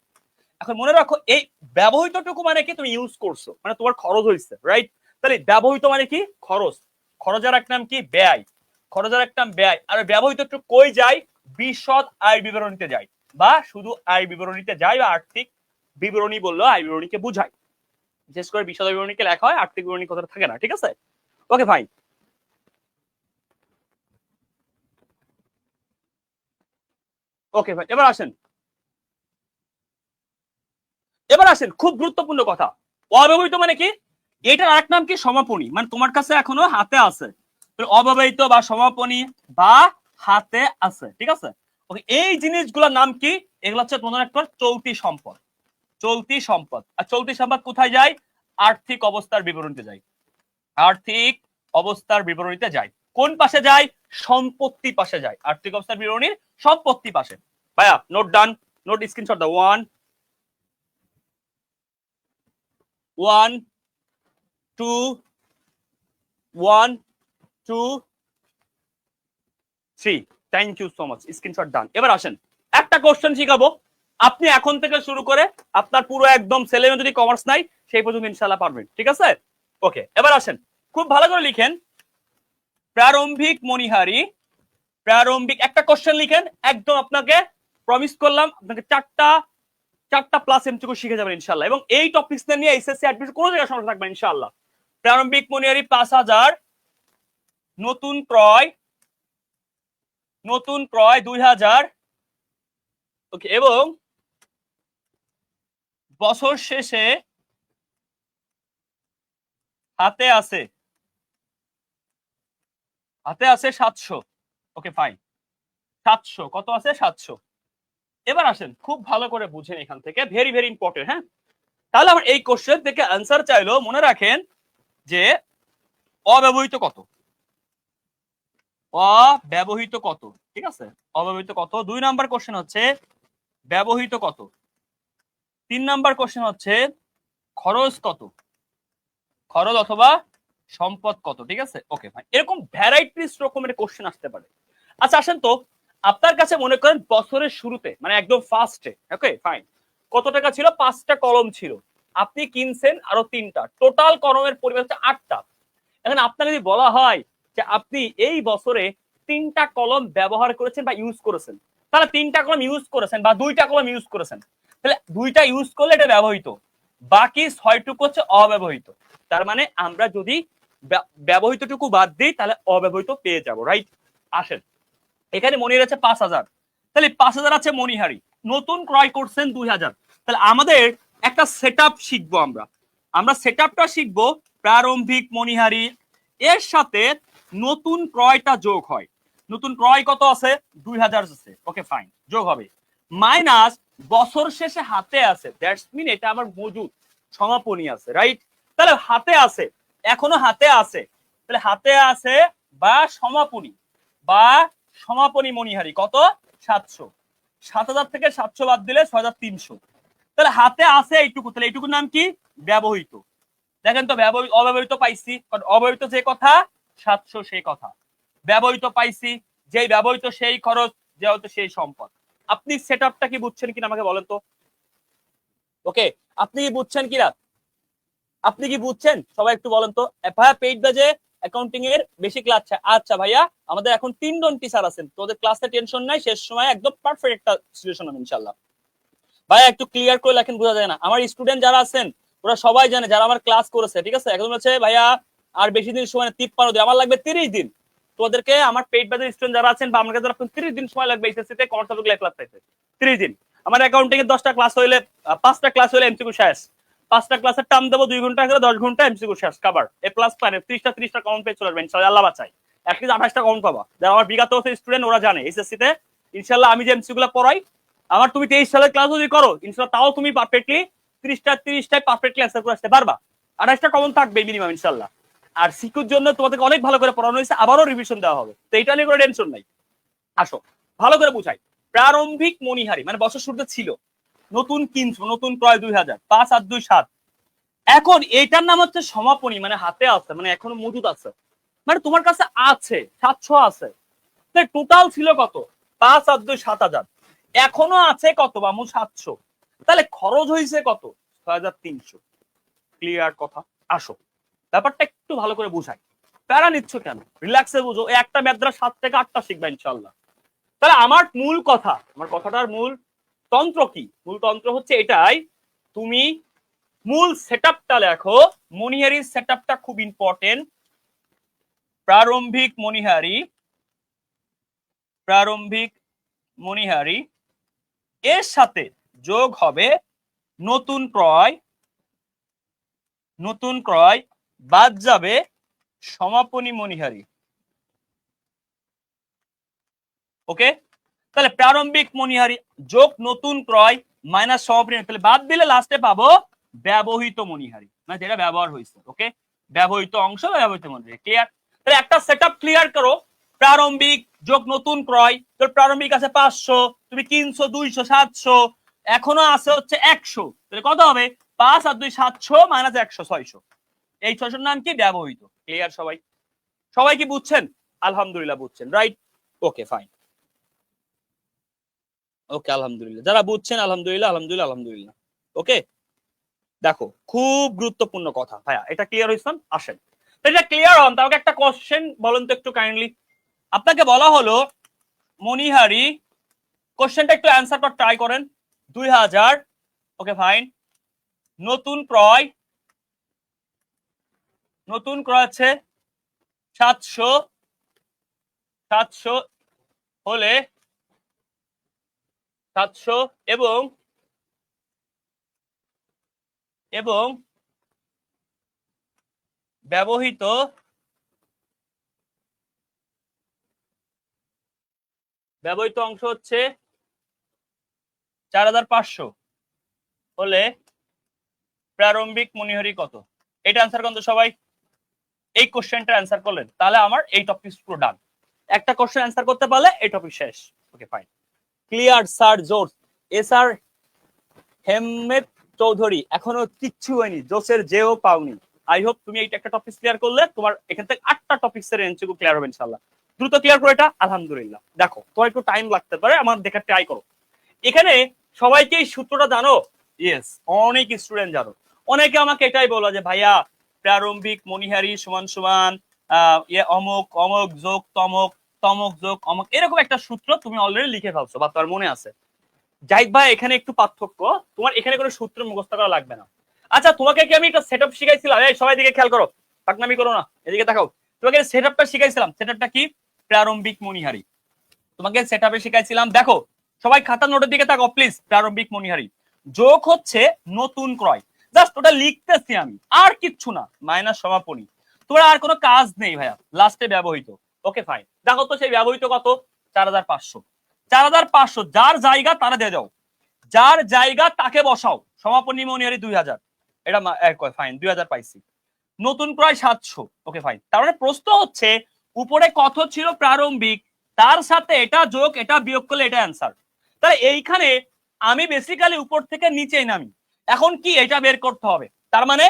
এখন মনে রাখো এই ব্যবহৃতটুকু মানে কি তুমি ইউজ করছো, মানে তোমার খরচ হয়েছে, রাইট? তাহলে ব্যবহৃত মানে কি খরচ। খরচের এক নাম কি ব্যয়, খরচের এক নাম ব্যয়। আর ব্যবহৃতটুকু কই যায়? বিশদ আয় বিবরণীতে যায়, বা শুধু আয় বিবরণীতে যায়, বা আর্থিক বিবরণী বললো আয় বিবরণীকে বুঝায়। বিশেষ করে বিশদ বিবরণীকে লেখা হয়, আর্থিক বিবরণী কথাটা থাকে না। ঠিক আছে? Okay fine. ওকে ভাই, এবার আসেন খুব গুরুত্বপূর্ণ কথা। অব্যবহৃত মানে কি? এটার আরেক নাম কি সমাপনী, মানে তোমার কাছে এখনো হাতে আছে অব্যবহৃত বা সমাপনী বা হাতে আছে। ঠিক আছে? ওকে, এই জিনিসগুলোর নাম কি? এগুলো হচ্ছে তোমাদের একটা চলতি সম্পদ। চলতি সম্পদ। আর চলতি সম্পদ কোথায় যায়? আর্থিক অবস্থার বিবরণীতে যায়। আর্থিক অবস্থার বিবরণীতে যায়। কোন পাশে যায়? সম্পত্তি পাশে যায়। আর্থিক অবস্থার বিবরণীর সম্পত্তি পাশে। ভাইয়া নোট ডান, নোট স্ক্রিনশট দাও। 1 2 1 2 3। Thank you so much, screenshot done. এবার আসেন একটা কোশ্চেন শিখাবো, আপনি এখন থেকে শুরু করে আপনার পুরো একদম ছেলে যদি কমার্স নাই সেই পর্যন্ত ইনশাআল্লাহ পারবেন। ঠিক আছে? ওকে, এবার আসেন খুব ভালো করে লিখেন প্রারম্ভিক মনিহারি। প্রারম্ভিক একটা কোশ্চেন লিখেন, একদম আপনাকে প্রমিস করলাম আপনাকে চারটা প্লাস এমসিকিউ শিখে যাবেন ইনশাআল্লাহ। এবং এই টপিকস নিয়ে এসএসসি অ্যাডমিশন কোনো জায়গায় সমস্যা থাকবে ইনশাআল্লাহ। প্রারম্ভিক মনিহারি 5000, নতুন ক্রয় 2000। ওকে, এবং বছর শেষে হাতে আছে 700। ওকে ফাইন, 700 কত আছে? 700। এবার আসেন খুব ভালো করে বুঝেন এখান থেকে, ভেরি ভেরি ইম্পর্টেন্ট। হ্যাঁ, তাহলে আমার এই কোশ্চেন থেকে অ্যান্সার চাইলো, মনে রাখেন যে অব্যবহৃত কত, অব্যবহৃত কত। ঠিক আছে? অব্যবহৃত কত। 2 নাম্বার কোশ্চেন হচ্ছে ব্যবহৃত কত। 3 নাম্বার কোশ্চেন হচ্ছে খরচ কত, খরচ অথবা সম্পদ কত। ঠিক আছে? Okay fine. এরকম ভ্যারাইটিস রকমের কোশ্চেন আসতে পারে। আচ্ছা আসেন তো, আপনার কাছে মনে করেন বছরের শুরুতে মানে একদম ফার্স্টে, ওকে ফাইন, কত টাকা ছিল? 5টা কলম ছিল, আপনি কিনছেন আরো 3টা, টোটাল কলমের পরিমাণ হচ্ছে 8টা। এখন আপনাকে যদি বলা হয় যে আপনি এই বছরে 3টা কলম ব্যবহার করেছেন বা ইউজ করেছেন, তাহলে 3টা কলম ইউজ করেছেন বা 2টা কলম ইউজ করেছেন, তাহলে 2টা ইউজ করলে এটা ব্যবহৃত, বাকি 6টুকু হচ্ছে অব্যবহৃত। তার মানে আমরা যদি ব্যবহৃতটুকু বাদ দিই তাহলে অব্যবহৃত পেয়ে যাব, রাইট? আসেন, এখানে মনির আছে 5,000, তাহলে 5,000 আছে মনিহারি, নতুন ক্রয় করছেন 2,000। তাহলে আমাদের একটা সেট আপ শিখবো, আমরা সেট আপটা শিখবো প্রারম্ভিক মনিহারি এর সাথে নতুন ক্রয়টা যোগ হয়। নতুন ক্রয় কত আছে? 2,000 আছে, ওকে ফাইন, যোগ হবে মাইনাস বছর শেষে হাতে আছে, দ্যাটস মিন এটা আমার মজুদ সমাপনী আছে, রাইট? তাহলে হাতে আছে, এখনো হাতে আছে, তাহলে হাতে আছে বা সমাপনী মনিহারি কত? 700। 7,000 থেকে 700 বাদ দিলে 6,300। তাহলে হাতে আছে এইটুকু, তাহলে এইটুকুর নাম কি? ব্যবহৃত। দেখেন তো অব্যবহৃত পাইছি, কারণ অব্যবহৃত যে কথা 700 সেই কথা, ব্যবহৃত পাইছি, যেই ব্যবহৃত সেই খরচ, যেহেতু সেই সম্পদ। আপনি সেট আপটা কি বুঝছেন কিনা আমাকে বলেন তো? ওকে, আপনি কি বুঝছেন কিনা? আপনি কি বুঝছেন সবাই একটু বলেন তো। ভাইয়া পেইড ব্যাচে অ্যাকাউন্টিং এর বেশি ক্লাস। আচ্ছা ভাইয়া, আমাদের এখন 3জন টিচার আছেন, তোদের ক্লাসে টেনশন নাই, শেষ সময় একদম পারফেক্ট একটা সিচুয়েশন হবে ইনশাআল্লাহ। ভাইয়া একটু ক্লিয়ার করে লেখেন, বোঝা যায় না। আমার স্টুডেন্ট যারা আছেন ওরা সবাই জানে, যারা আমার ক্লাস করেছে, ঠিক আছে? এখন হচ্ছে ভাইয়া আর বেশি দিন সময় 53 দিন, আমার লাগবে 30 দিন। তোদেরকে আমার পেইড ব্যাচের স্টুডেন্ট যারা আছেন বা আমাকে যারা 30 দিন সময় লাগবে এইচএসসি তে কমার্স সাবজেক্ট ক্লাস পাইতে 30 দিন। আমার অ্যাকাউন্টিং এর 10টা ক্লাস হইলে 5টা ক্লাস হইলে এমসিকিউ শেষ। 5টা ক্লাসের টার্ম দেবো 2 ঘন্টা করে, 10 ঘন্টা এমসিকিউ শেষ, কভার এ প্লাস পারে 30টা কমন পেয়ে চলে আসবে ইনশাআল্লাহ, আল্লাহ বাঁচাই। অ্যাটলিস্ট 28টা কমন পাবা। যারা আমার বিগত স্টুডেন্ট ওরা জানে এইচএসসি তে ইনশাআল্লাহ আমি যে এমসিকিউ গুলো পড়াই, আমার তুমি 23 সালের ক্লাস যদি করো ইনশাআল্লাহ, তাও তুমি পারফেক্টলি 30টায় পারফেক্টলি অ্যান্সার করে আসতে পারবা। 28টা কমন থাকবে মিনিমাম ইনশাআল্লাহ। আর সিকিউর জন্য তোমাদেরকে অনেক ভালো করে পড়ানো হয়েছে, আবারও রিভিশন দেওয়া হবে, তো এটা নিয়ে কোনো টেনশন নাই। আসো ভালো করে বুঝাই। প্রারম্ভিক মনিহারি মানে বছর শুরুতে ছিল, নতুন কিনছো, নতুন ক্রয় 2,000, 5 আর 2 7। এখন এইটার নাম হচ্ছে সমাপনী, মানে হাতে আছে, মানে এখনো মজুদ আছে, মানে তোমার কাছে আছে 700 আছে। টোটাল ছিল কত? 5 আর 2 7,000, এখনো আছে কত? বামু 700। তাহলে খরচ হয়েছে কত? 6,300। ক্লিয়ার কথা? আসো ব্যাপারটা একটু ভালো করে বুঝাই। প্যারা নিচ্ছ কেন? রিল্যাক্সে বুঝো। একটা মেদ্রা 7 থেকে 8টা শিখবা ইনশাল্লাহ। তাহলে আমার মূল কথা, আমার কথাটার মূল তন্ত্র কি? মূল তন্ত্র হচ্ছে এটাই, তুমি মূল সেটআপটা লেখো। মনিহারির সেটআপটা খুব ইম্পর্টেন্ট। প্রারম্ভিক মনিহারি এর সাথে যোগ হবে নতুন ক্রয়, বাদ যাবে সমাপনী মনিহারি। ওকে, তাহলে প্রারম্ভিক মনিহারি যোগ নতুন ক্রয় মাইনাস সমাপনী, তাহলে বাদ দিলে লাস্টে পাবো ব্যবহৃত মনিহারি, মানে যেটা ব্যবহার হয়েছে। ওকে, ব্যবহৃত অংশ ব্যবহৃত মনিহারি। ক্লিয়ার? তাহলে একটা সেটআপ ক্লিয়ার করো। প্রারম্ভিক যোগ নতুন ক্রয়, তোর প্রারম্ভিক আছে 500, তুমি কিনছো 200, 700, এখনো আছে হচ্ছে 100, তাহলে কত হবে? 5 আর 2 700 মাইনাস 100 600। এই 600 নাম কি? ব্যবহৃত। ক্লিয়ার? সবাই কি বুঝছেন? আলহামদুলিল্লাহ বুঝছেন, রাইট? ওকে ফাইন, ওকে আলহামদুলিল্লাহ। যারা বুঝছেন আলহামদুলিল্লাহ, আলহামদুলিল্লাহ, আলহামদুলিল্লাহ। ওকে, দেখো খুব গুরুত্বপূর্ণ কথা ভাইয়া, এটা ক্লিয়ার হয়েছেন? আসেন এটা ক্লিয়ার হন, তাহলে একটা কোশ্চেন বলেন তো একটু কাইন্ডলি। আপনাকে বলা হলো মনিহারি, কোশ্চেনটা একটু অ্যান্সার কর, ট্রাই করেন। 2,000, ওকে ফাইন। নতুন ক্রয় আছে 700 হলে 700 এবং ব্যবহৃত অংশ হচ্ছে 4,500 হলে প্রারম্ভিক মনিহারি কত? এটা অ্যান্সার করেন তো সবাই। এই কোশ্চেনটা অ্যান্সার করলেন তাহলে আমার এই টপিক পুরো ডান। একটা কোশ্চেন অ্যান্সার করতে পারলে এই টপিক শেষ। Okay fine, clear sir? জোর এ স্যার হেমমেদ চৌধুরী এখনো কিচ্ছু হয়নি, জোসের যেও পাওনি। আই হোপ তুমি এইটা একটা টপিক ক্লিয়ার করলে তোমার এখান থেকে 8টা টপিকস এর এমসিকিউ ক্লিয়ার হবে ইনশাআল্লাহ। দ্রুত ক্লিয়ার করে এটা, আলহামদুলিল্লাহ। দেখো তোমার একটু টাইম লাগতে পারে, আমার দেখার ট্রাই করো। এখানে সবাইকে এই সূত্রটা জানো? ইয়েস, অনেক স্টুডেন্ট জানো। অনেকে আমাকে এটাই বলো যে ভাইয়া প্রারম্ভিক মনিহারি সমান সমান অমুক অমুক যোগ তমক, তমক যোগ অমুক, এরকম একটা সূত্র তুমি অলরেডি লিখে ফেলছো বা তোমার মনে আছে। জাহিদ ভাই এখানে একটু পার্থক্য, তোমার এখানে কোনো সূত্র মুখস্থ করা লাগবে না। আচ্ছা তোমাকে কি আমি একটা সেটআপ শিখাইছিলাম? এই সবাই দিকে খেয়াল করো, পাকনামি করো না, এদিকে তাকাও। তোমাকে সেটআপটা শিখাইছিলাম, সেটআপটা কি? প্রারম্ভিক মণিহারি। তোমাকে সেটআপে শিখাইছিলাম, দেখো সবাই খাতা নোটের দিকে তাকাও প্লিজ। প্রারম্ভিক মণিহারি যোগ হচ্ছে নতুন ক্রয়, জাস্ট ওটা লিখতেছি আমি, আর কিচ্ছু না, মাইনাস সমাপনী। তোমার আর কোনো কাজ নেই ভাইয়া, লাস্টে ব্যবহৃত। ওকে ফাইন, দেখো তো সেই ব্যবহৃত কত? 4500। 4500 যার জায়গা তারা দিয়ে যাও, যার জায়গা তাকে বসাও। সমাপনী মণিহারি 2000, এটা ফাইন 2000 পাইছি। নতুন ক্রয় 700, ওকে ফাইন। তার মানে প্রশ্ন হচ্ছে উপরে কত ছিল প্রারম্ভিক, তার সাথে এটা যোগ এটা বিয়োগ করলে এটা অ্যান্সার। তাহলে এইখানে আমি বেসিক্যালি উপর থেকে নিচেই নামি, এখন কি এটা বের করতে হবে। তার মানে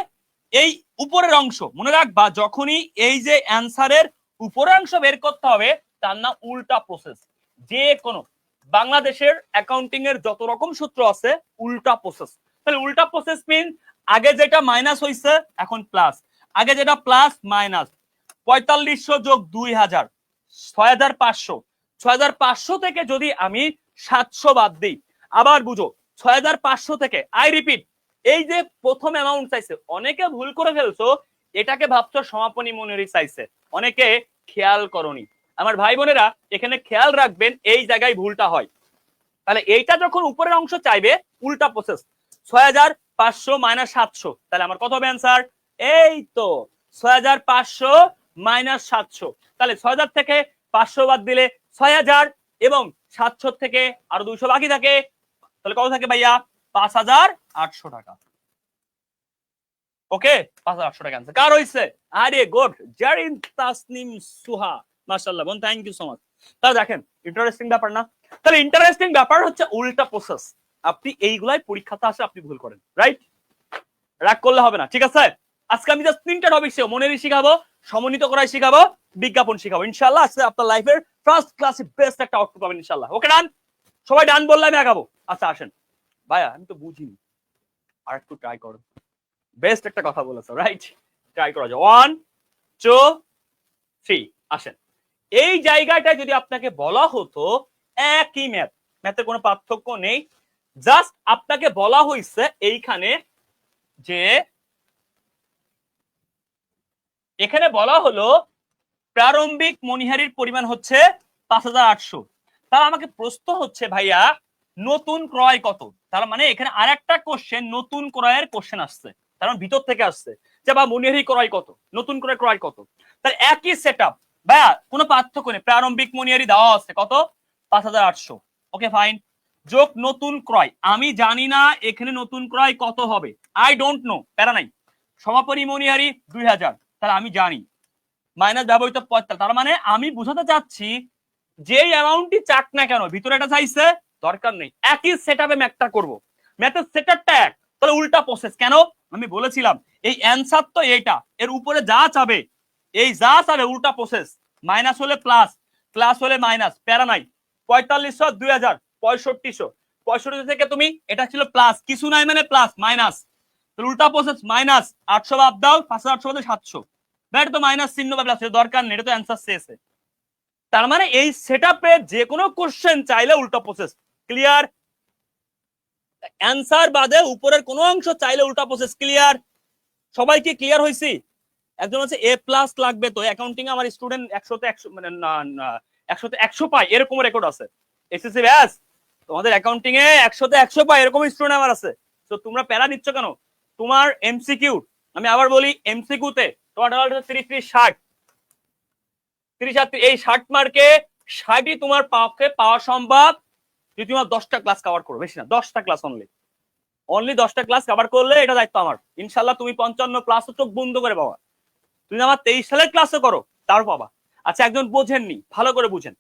এই উপরের অংশ মনে রাখবা, যখনই এই যে অ্যান্সারের উপরের অংশ বের করতে হবে তার নাম উল্টা প্রসেস। যে কোনো বাংলাদেশের অ্যাকাউন্টিং এর যত রকম সূত্র আছে উল্টা প্রসেস। তাহলে উল্টা প্রসেস মিন আগে যেটা মাইনাস হইছে এখন প্লাস, আগে যেটা প্লাস মাইনাস। 4500 যোগ 2000, 6500। 6500 থেকে যদি আমি 700 বাদ দিই, আবার বুঝো 6500 থেকে, আই রিপিট, এই যে প্রথম অ্যামাউন্ট চাইছে, অনেকে ভুল করে ফেলছো, এটাকে ভাবছো সমাপনী মনিহারি চাইছে, অনেকে খেয়াল করনি। আমার ভাই বোনেরা এখানে খেয়াল রাখবেন, এই জায়গায় ভুলটা হয়। তাহলে এইটা যখন উপরের অংশ চাইবে উল্টা প্রসেস, 6500 মাইনাস 700, তাহলে আমার কত হবে অ্যান্সার? এই তো 6500 মাইনাস 700। তাহলে 6000 থেকে 500 বাদ দিলে 6000, এবং 700 থেকে আরো 200 বাকি থাকে, তাহলে কত থাকে ভাইয়া? 5800 টাকা। ওকে, 5800 টাকা অ্যান্সার কার হইছে? আরে গুড, জারিন তাসনিম সুহা, মাশাআল্লাহ বোন, থ্যাংক ইউ সো মাচ। তাহলে দেখেন ইন্টারেস্টিং ব্যাপার না? তাহলে ইন্টারেস্টিং ব্যাপার হচ্ছে উল্টা প্রসেস। আপনি এইগুলাই পরীক্ষাতে আসে আপনি ভুল করেন, রাইট? রাগ করলে হবে না, ঠিক আছে? আজকে আমি জাস্ট তিনটা টপিক শিখাবো, মনেরই শিখাবো, সমন্বিত করাই শিখাবো, বিজ্ঞাপন শিখাবো। ইনশাআল্লাহ আজকে আপনার লাইফের ফার্স্ট ক্লাসে বেস্ট একটা আউটপুট পাবেন ইনশাআল্লাহ। ওকে ডান? সবাই ডান বললে আমি আগাবো। আচ্ছা আসেন ভাইয়া, আমি তো বুঝিনি, আর একটু ট্রাই করো। বেস্ট একটা কথা বলেছো, রাইট? ট্রাই করা যায়। 1 2 3, আসেন। এই জায়গাটায় যদি আপনাকে বলা হতো একই ম্যাথ, ম্যাথের কোনো পার্থক্য নেই, জাস্ট আপনাকে বলা হয়েছে এইখানে যে, এখানে বলা হলো প্রারম্ভিক মণিহারির পরিমাণ হচ্ছে 5800। তাহলে আমাকে প্রশ্ন হচ্ছে ভাইয়া নতুন ক্রয় কত? তার মানে এখানে আরেকটা কোশ্চেন, নতুন ক্রয়ের কোশ্চেন আসছে, কারণ ভিতর থেকে আসছে যে বা মণিহারি ক্রয় কত, নতুন ক্রয় ক্রয় কত। তাহলে একই সেটআপ ভাইয়া, কোনো পার্থক্য নেই, প্রারম্ভিক মণিহারি দেওয়া আছে কত? 5800। ওকে ফাইন, যোগ নতুন ক্রয়, আমি জানি না এখানে নতুন ক্রয় কত হবে, আই ডোন্ট নো, প্যারা নাই। সমাপনী মণিহারি 2000, তাহলে আমি জানি, মাইনাস ব্যবহৃত 45। তার মানে আমি বুঝাতে চাচ্ছি যেই অ্যামাউন্টটি চাক না কেন ভিতরে এটা চাইছে, দরকার নেই, একই সেটআপে ম্যাথটা করব, ম্যাথের সেটআপটা এক, তাহলে উল্টা প্রসেস কেন? আমি বলেছিলাম এই অ্যানসার তো এইটা, এর উপরে যা চাবে, এই যা চাবে উল্টা প্রসেস, মাইনাস হলে প্লাস, প্লাস হলে মাইনাস, প্যারা নাই। 4500 2000, 6500, 65 থেকে তুমি, এটা ছিল প্লাস, কিছু নাই মানে প্লাস মাইনাস, উল্টা প্রসেস মাইনাস 800 বাদ দাও, 5800 বাদে 700, এটা তো মাইনাস চিহ্ন বা প্লাস, দরকার নেই, এটা তো অ্যান্সার শেষে। তার মানে এই সেটআপে যে কোনো কোশ্চেন চাইলে উল্টা প্রসেস, ক্লিয়ার? অ্যান্সার বাদে উপরের কোনো অংশ চাইলে উল্টা প্রসেস, ক্লিয়ার? সবাই কি ক্লিয়ার হইছি? একজন হচ্ছে এ প্লাস লাগবে, তো অ্যাকাউন্টিং আমার স্টুডেন্ট 100 তে 100, মানে না না 100 তে 100 পায় এরকম রেকর্ড আছে। এসএসসি ব্যাস তোমাদের অ্যাকাউন্টিং এ 100 তে 100 পায় এরকম স্টুডেন্ট আমার আছে। তো তোমরা প্যারা নিচ্ছ কেন? তোমার এমসিকিউ, আমি আবার বলি, এমসিকিউ তে তোমার 30 30 60, 30 এই 60 মার্কে 60ই তোমার পক্ষে পাওয়া সম্ভব যদি তোমার 10টা ক্লাস কভার করো, বেশি না, 10টা ক্লাস অনলি 10টা ক্লাস কভার করলে এটা দায়িত্ব আমার। ইনশাল্লাহ তুমি 55 ক্লাস চোখ বন্ধ করে পাবা। তুমি আমার 23 সালের ক্লাসে করো তার পাবা। আচ্ছা একজন বোঝেননি, ভালো করে বুঝেন,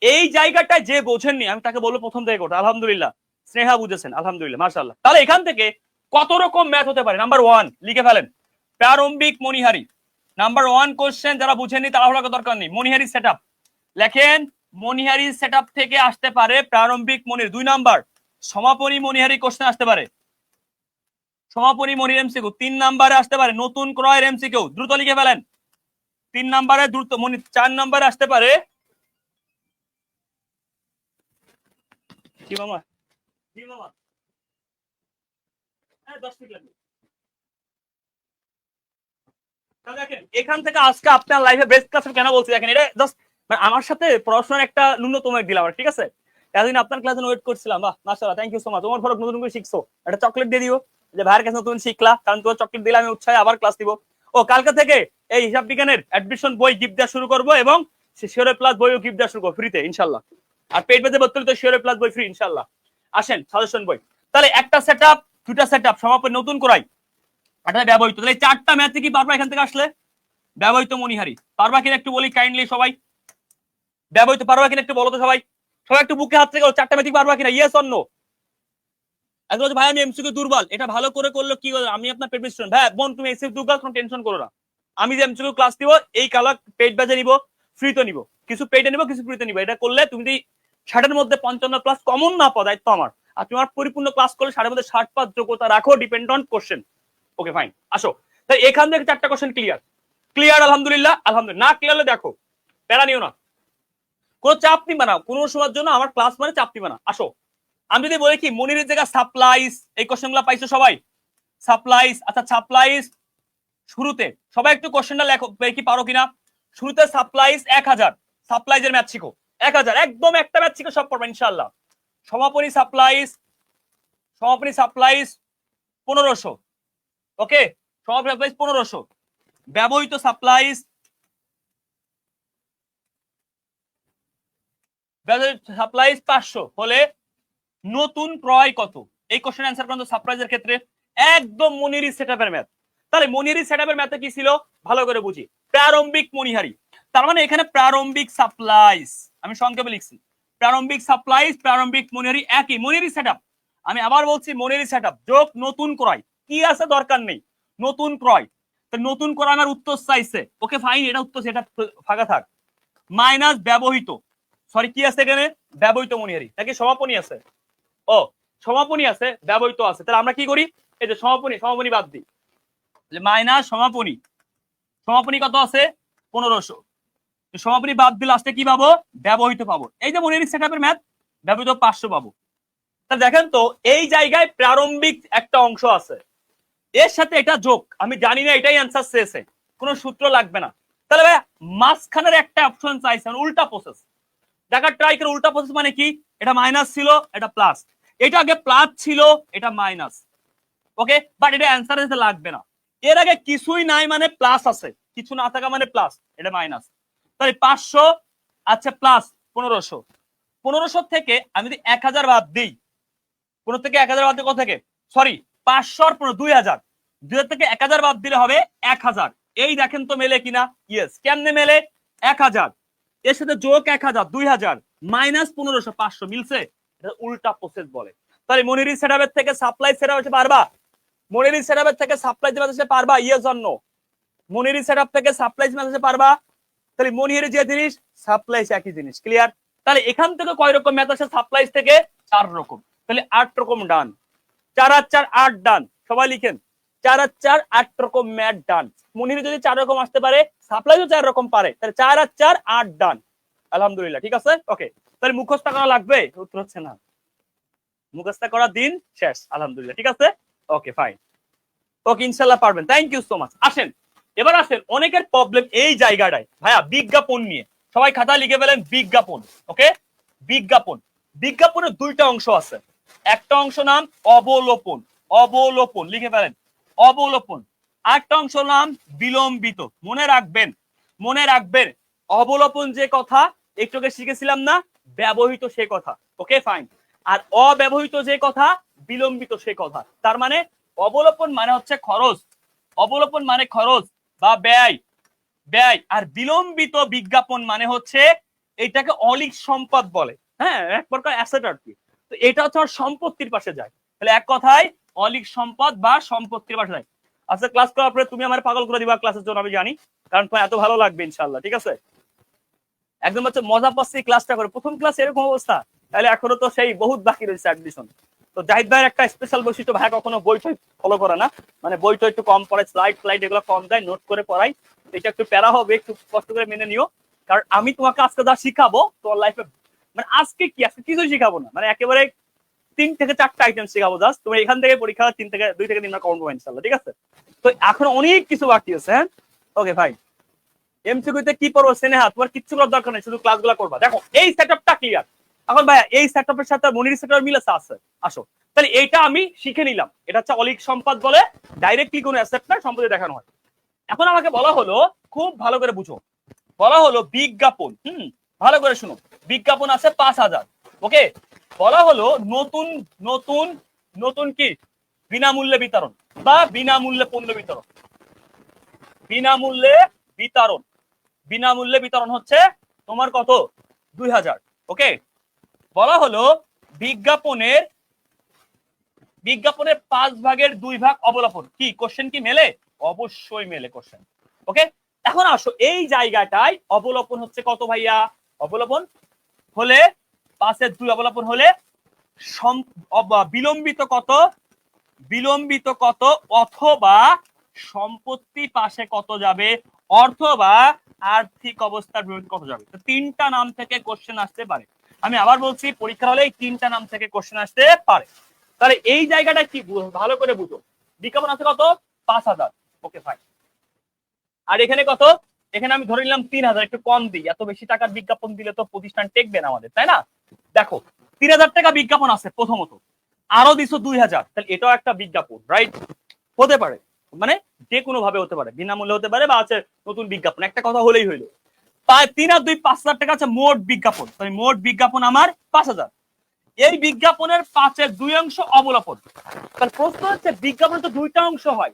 এই জায়গাটায় যে বোঝেননি আমি তাকে বলবো প্রথম থেকে করতে। আলহামদুলিল্লাহ, স্নেহা বুঝেছেন, আলহামদুলিল্লাহ, মাশাআল্লাহ। তাহলে এখান থেকে কত রকম ম্যাথ হতে পারে? নাম্বার 1 লিখে ফেলেন, প্রারম্ভিক মণিহারি। নাম্বার 1 কোশ্চেন, যারা বুঝেননি তারা হলো দরকার নেই, মণিহারি সেটআপ লেখেন। মণিহারি সেটআপ থেকে আসতে পারে প্রারম্ভিক মণিহারি। 2 নাম্বার সমাপনী মণিহারি কোশ্চেন আসতে পারে, সমাপনী মণির এমসিকিউ। 3 নাম্বারে আসতে পারে নতুন ক্রয়ের এমসিকিউ, দ্রুত লিখে ফেলেন, 3 নাম্বারে দ্রুত মণি। 4 নাম্বারে আসতে পারে, কি মামা, কি মামা, 10 মিনিট লাগবে, দেখেন এখান থেকে আজকে আপনার লাইফে বেস্ট ক্লাস কেন বলছি, দেখেন এটা জাস্ট মানে আমার সাথে পড়াশোনার একটা ন্যূনতম এক দিলাম, ঠিক আছে? এতদিন আপনার ক্লাসে ওয়েট করছিলাম, বাহ মাশাআল্লাহ, থ্যাংক ইউ সো মাচ। তোমার ফরক নতুন করে শিখছো, একটা চকলেট দিয়ে দিও যে ভাইয়ের কাছে নতুন শিখলা, কারণ তোমার চকলেট দিলে আমি উৎসাহে আবার ক্লাস দিব। ও কালকে থেকে এই হিসাব বিজ্ঞানের অ্যাডমিশন বই গিফট দেওয়া শুরু করবো, এবং শিওরে প্লাস বইও গিফট দেওয়া শুরু করবো ফ্রিতে ইনশাল্লাহ। আর পেট বেঁধে ভর্তি হলে শিওরে প্লাস বই ফ্রি ইনশাল্লাহ। আসেন সাজেশন বই, তাহলে একটা সেট আপ, দুটা সেট আপ সমাপন নতুন করাই, এটা ব্যবহৃত। তাহলে চারটা ম্যাথে কি পারবা এখান থেকে আসলে? ব্যবহৃত মণিহারি পারবা কিনা একটু বলি কাইন্ডলি সবাই, ব্যবহৃত পারবা কিনা একটু বলো তো সবাই, সবাই একটু বুকে হাত থেকে চারটা ম্যাথিক পারবা কিনা, ইয়েস অর নো? একদম ভাই আমি এমসিকিউ দুর্বল, এটা ভালো করে করলো কি আমি আপনার পেট স্টুডেন্ট, ভাই বোন তুমি এসএফ দুর্বল, কোনো টেনশন করো না, আমি যে এমসিকিউ ক্লাস দিব এই কালার পেট বাজে নিব, ফ্রি তো নিব, কিছু পেটে নিব কিছু ফ্রিতে নিব, এটা করলে তুমি যদি 60-এর মধ্যে 55 প্লাস কমন না পাও দায়িত্ব আমার, আর তোমার পরিপূর্ণ ক্লাস করলে 60-এর মধ্যে 60 পাস যোগ্যতা রাখো, depend on question. Okay fine, আসো তাই এখান থেকে চারটা কোশ্চেন ক্লিয়ার, ক্লিয়ার আলহামদুলিল্লাহ, আলহামদুলিল্লাহ না ক্লিয়ার হলে দেখো প্যারা নিও না, কোনো চাপ নিবা না, কোনো সময়ের জন্য আমার ক্লাস মানে চাপ নিবা না। আসো আমি যদি বলি কি মনিরের জায়গা সাপ্লাইজ, এই কোশ্চেনগুলো পাইছো সবাই? সাপ্লাইজ, আচ্ছা সাপ্লাইজ শুরুতে সবাই একটু কোশ্চেনটা লেখো কি পারো কিনা। শুরুতে সাপ্লাইজ 1000, সাপ্লাইজের ম্যাথ শিখো 1000, একদম একটা ম্যাথ শিখো সব পারবে ইনশাআল্লাহ। সমাপনী সাপ্লাইজ, সমাপনী সাপ্লাইজ 1500, ওকে সমাপনী সাপ্লাইজ 1500, ব্যবহৃত সাপ্লাইজ, সাপ্লাইজ 500 হলে নতুন ক্রয় কত? এই কোশ্চেন অ্যান্সার করেন তো সারপ্রাইজের ক্ষেত্রে, একদম মনিরি সেটআপের ম্যাথ। তাহলে মনিরি সেটআপের ম্যাথে কি ছিল ভালো করে বুঝি, প্রারম্ভিক মনিহারি, তার মানে এখানে প্রারম্ভিক সাপ্লাইজ আমি সংক্ষেপে লিখছি, প্রারম্ভিক সাপ্লাইজ প্রারম্ভিক মনিহারি একই, মনিরি সেটআপ আমি আবার বলছি মনিরি সেটআপ যোগ নতুন ক্রয়, কি আছে দরকার নেই, নতুন ক্রয়, তো নতুন ক্রয় আমার উত্তর চাইছে, ওকে ফাইন এটা উত্তর, সেটা ফাঁকা থাক, মাইনাস ব্যবহৃত, সরি কি আছে এখানে ব্যবহৃত মনিহারি নাকি সমাপনী আছে, ও সমাপনী আছে ব্যবহৃত আছে, তাহলে আমরা কি করি এই যে সমাপনী, সমাপনী বাদ দিই, মাইনাস সমাপনী, সমাপনী কত আছে 1500, সমাপনী বাদ দিলে লাস্টে কি পাবো ব্যবহৃত পাবো, এই যে মনিহারি সেটআপের ম্যাথ ব্যবহৃত 500 পাবো। তাহলে দেখেন তো এই জায়গায় প্রারম্ভিক একটা অংশ আছে, এর সাথে এটা যোগ, আমি জানি না এটাই অ্যান্সার চেয়েছে, কোনো সূত্র লাগবে না, তাহলে ভাই মাঝখানের একটা অপশন চাইছে উল্টা প্রসেস, দেখা ট্রাই করে, উল্টা প্রসেস মানে কি, এটা মাইনাস ছিল এটা প্লাস, এটা আগে প্লাস ছিল এটা মাইনাস, ওকে বাট এটা অ্যান্সার দিতে লাগবে না, এর আগে কিছুই নাই মানে প্লাস আছে, কিছু না থাকা মানে প্লাস, এটা মাইনাস, তাহলে 500 আচ্ছা প্লাস 1500, 1500 থেকে আমি যদি 1000 বাদ দিই, 15 থেকে 1000 বাদ দিই কত থেকে, সরি 500 আর 15 2000, 2000 থেকে 1000 বাদ দিলে হবে 1000, এই দেখেন তো মেলে কিনা, ইয়েস কেমনে মেলে, 1000 এর সাথে যোগ 1000 2000 মাইনাস 1500 500 মিলছে, এটা উল্টা প্রসেস বলে। তাহলে মনিরি সেটআপের থেকে সাপ্লাই সেটআপ হতে পারবা, মনিরি সেটআপের থেকে সাপ্লাই দিতে পারবা, ইয়েস অর নো? মনিরি সেটআপ থেকে সাপ্লাই দিতে পারবা, তাহলে মনিরি যে জিনিস সাপ্লাই একই জিনিস, ক্লিয়ার? তাহলে এখান থেকে কয় রকম ম্যাথ আসে সাপ্লাই থেকে, 4 রকম, তাহলে 8 রকম ডান, 4 আর 4 8 ডান, সবাই লিখেন 4 আর 4 8 রকম ম্যাথ ডান, মনিরি যদি 4 রকম আসতে পারে সাপ্লাইও 4 রকম পারে, তাহলে 4 আর 4 8 ডান, আলহামদুলিল্লাহ ঠিক আছে। ওকে তাহলে মুখস্থ করা লাগবে, উত্তর হচ্ছে না, মুখস্থ করার দিন শেষ, আলহামদুলিল্লাহ ঠিক আছে। ওকে ফাইন, ওকে ইনশাআল্লাহ পারবেন, থ্যাংক ইউ সো মাচ। আসেন এবার আসেন, অনেকের প্রবলেম এই জায়গাটায়, ভাইয়া বিজ্ঞাপন নিয়ে, সবাই খাতা লিখে ফেলেন বিজ্ঞাপন, ওকে বিজ্ঞাপন, বিজ্ঞাপনের দুইটা অংশ আছে, একটা অংশ নাম অবলোপন, অবলোপন লিখে ফেলেন অবলোপন, আরেকটা অংশ নাম বিলম্বিত, মনে রাখবেন, মনে রাখবেন অবলোপন যে কথা একটু আগে শিখেছিলাম না, ব্যবহৃত সে কথা, ওকে ফাইন, আর অব্যবহৃত যে কথা বিলম্বিত সে কথা, তার মানে অবলোপন মানে হচ্ছে খরচ, অবলোপন মানে খরচ বা ব্যয়, ব্যয়, আর বিলম্বিত বিজ্ঞাপন মানে হচ্ছে এটাকে অলিক সম্পদ বলে, হ্যাঁ এক প্রকার অ্যাসেট আর কি, তো এটা হচ্ছে আমার সম্পত্তির পাশে যায়, তাহলে এক কথায় অলিক সম্পদ বা সম্পত্তির পাশে যায়। আচ্ছা ক্লাস করার পরে তুমি আমার পাগল করে দিবা ক্লাসের জন্য আমি জানি, কারণ তোমার এত ভালো লাগবে ইনশাআল্লাহ ঠিক আছে, একদম হচ্ছে মজা পাচ্ছি ক্লাসটা করে, প্রথম ক্লাস এরকম অবস্থা, তাহলে এখনো তো সেই বহুত বাকি রয়েছে অ্যাডমিশন। তো জাহিদ ভাইয়ের একটা স্পেশাল বৈশিষ্ট্য, ভাই কখনো বইটা ফলো করে না, মানে বইটা একটু কম পড়ায়, স্লাইড ফ্লাইড এগুলো কম দেয়, নোট করে পড়াই, এটা একটু প্যারা হবে, একটু কষ্ট করে মেনে নিও, কারণ আমি তোমাকে আজকে যা শিখাবো তোমার লাইফে, মানে আজকে কি আজকে কিছুই শিখাবো না, মানে একেবারে 3 থেকে 4টা আইটেম শিখাবো জাস্ট, তুমি এখান থেকে পরীক্ষা 2 থেকে 3 মার্ক কমন পাবে ইনশাআল্লাহ ঠিক আছে। তো এখন অনেক কিছু বাকি আছে, হ্যাঁ ওকে ফাইন। এমসিকিউতে কি পড়বো স্নেহা, তোমার কিচ্ছু করার দরকার নেই, শুধু ক্লাসগুলো করবা। দেখো এই সেটআপটা ক্লিয়ার। এখন ভাইয়া এই সেটআপের সাথে মনির সেটআপ মিল আছে? আসো তাহলে এইটা আমি শিখে নিলাম। এটা হচ্ছে অলিক সম্পদ বলে, ডাইরেক্টলি কোনো অ্যাসেট না, সম্পদে দেখানো হয়। এখন আমাকে বলা হলো, খুব ভালো করে বুঝো, বলা হলো বিজ্ঞাপন, ভালো করে শুনো, বিজ্ঞাপন আছে 5,000। ওকে, বলা হলো নতুন নতুন নতুন কি বিনামূল্যে বিতরণ বা বিনামূল্যে পণ্য বিতরণ। বিনামূল্যে বিতরণ, বিনামূল্যে বিতরণ হচ্ছে তোমার কত? 2,000। ওকে, বলা হলো বিজ্ঞাপনের 5/2 অবলোপন। কি কোশ্চেন কি মেলে? অবশ্যই মেলে কোশ্চেন। ওকে, এখন আসো এই জায়গাটায় অবলোপন হচ্ছে কত ভাইয়া? অবলোপন হলে 5/2 অবলোপন হলে বিলম্বিত কত? বিলম্বিত কত অথবা সম্পত্তি পাশে কত যাবে অথবা আর্থিক অবস্থার বিবরণ কত যাবে। তো তিনটা নাম থেকে কোশ্চেন আসতে পারে। আমি আবার বলছি, পরীক্ষা হলে এই তিনটা নাম থেকে কোশ্চেন আসতে পারে। তাহলে এই জায়গাটা কি ভালো করে বুঝো। বিজ্ঞাপন আছে কত? 5,000। Okay fine. আর এখানে কত? এখানে আমি ধরে নিলাম 3,000, একটু কম দিই, এত বেশি টাকার বিজ্ঞাপন দিলে তো প্রতিষ্ঠান টেকবে না আমাদের, তাই না? দেখো 3,000 টাকা বিজ্ঞাপন আছে প্রথমত, আরো দিছো 2,000, তাহলে এটাও একটা বিজ্ঞাপন, রাইট? হতে পারে, মানে যে কোনো ভাবে হতে পারে, বিনামূল্যে হতে পারে বা আছে নতুন বিজ্ঞাপন, একটা কথা হলেই হইলো। 3 আর 2 5,000 টাকা আছে মোট বিজ্ঞাপন, তাই মোট বিজ্ঞাপন আমার 5,000। এই বিজ্ঞাপনের 5/2 অবলোপন। তাহলে প্রশ্ন হচ্ছে বিজ্ঞাপনের তো দুইটা অংশ হয়,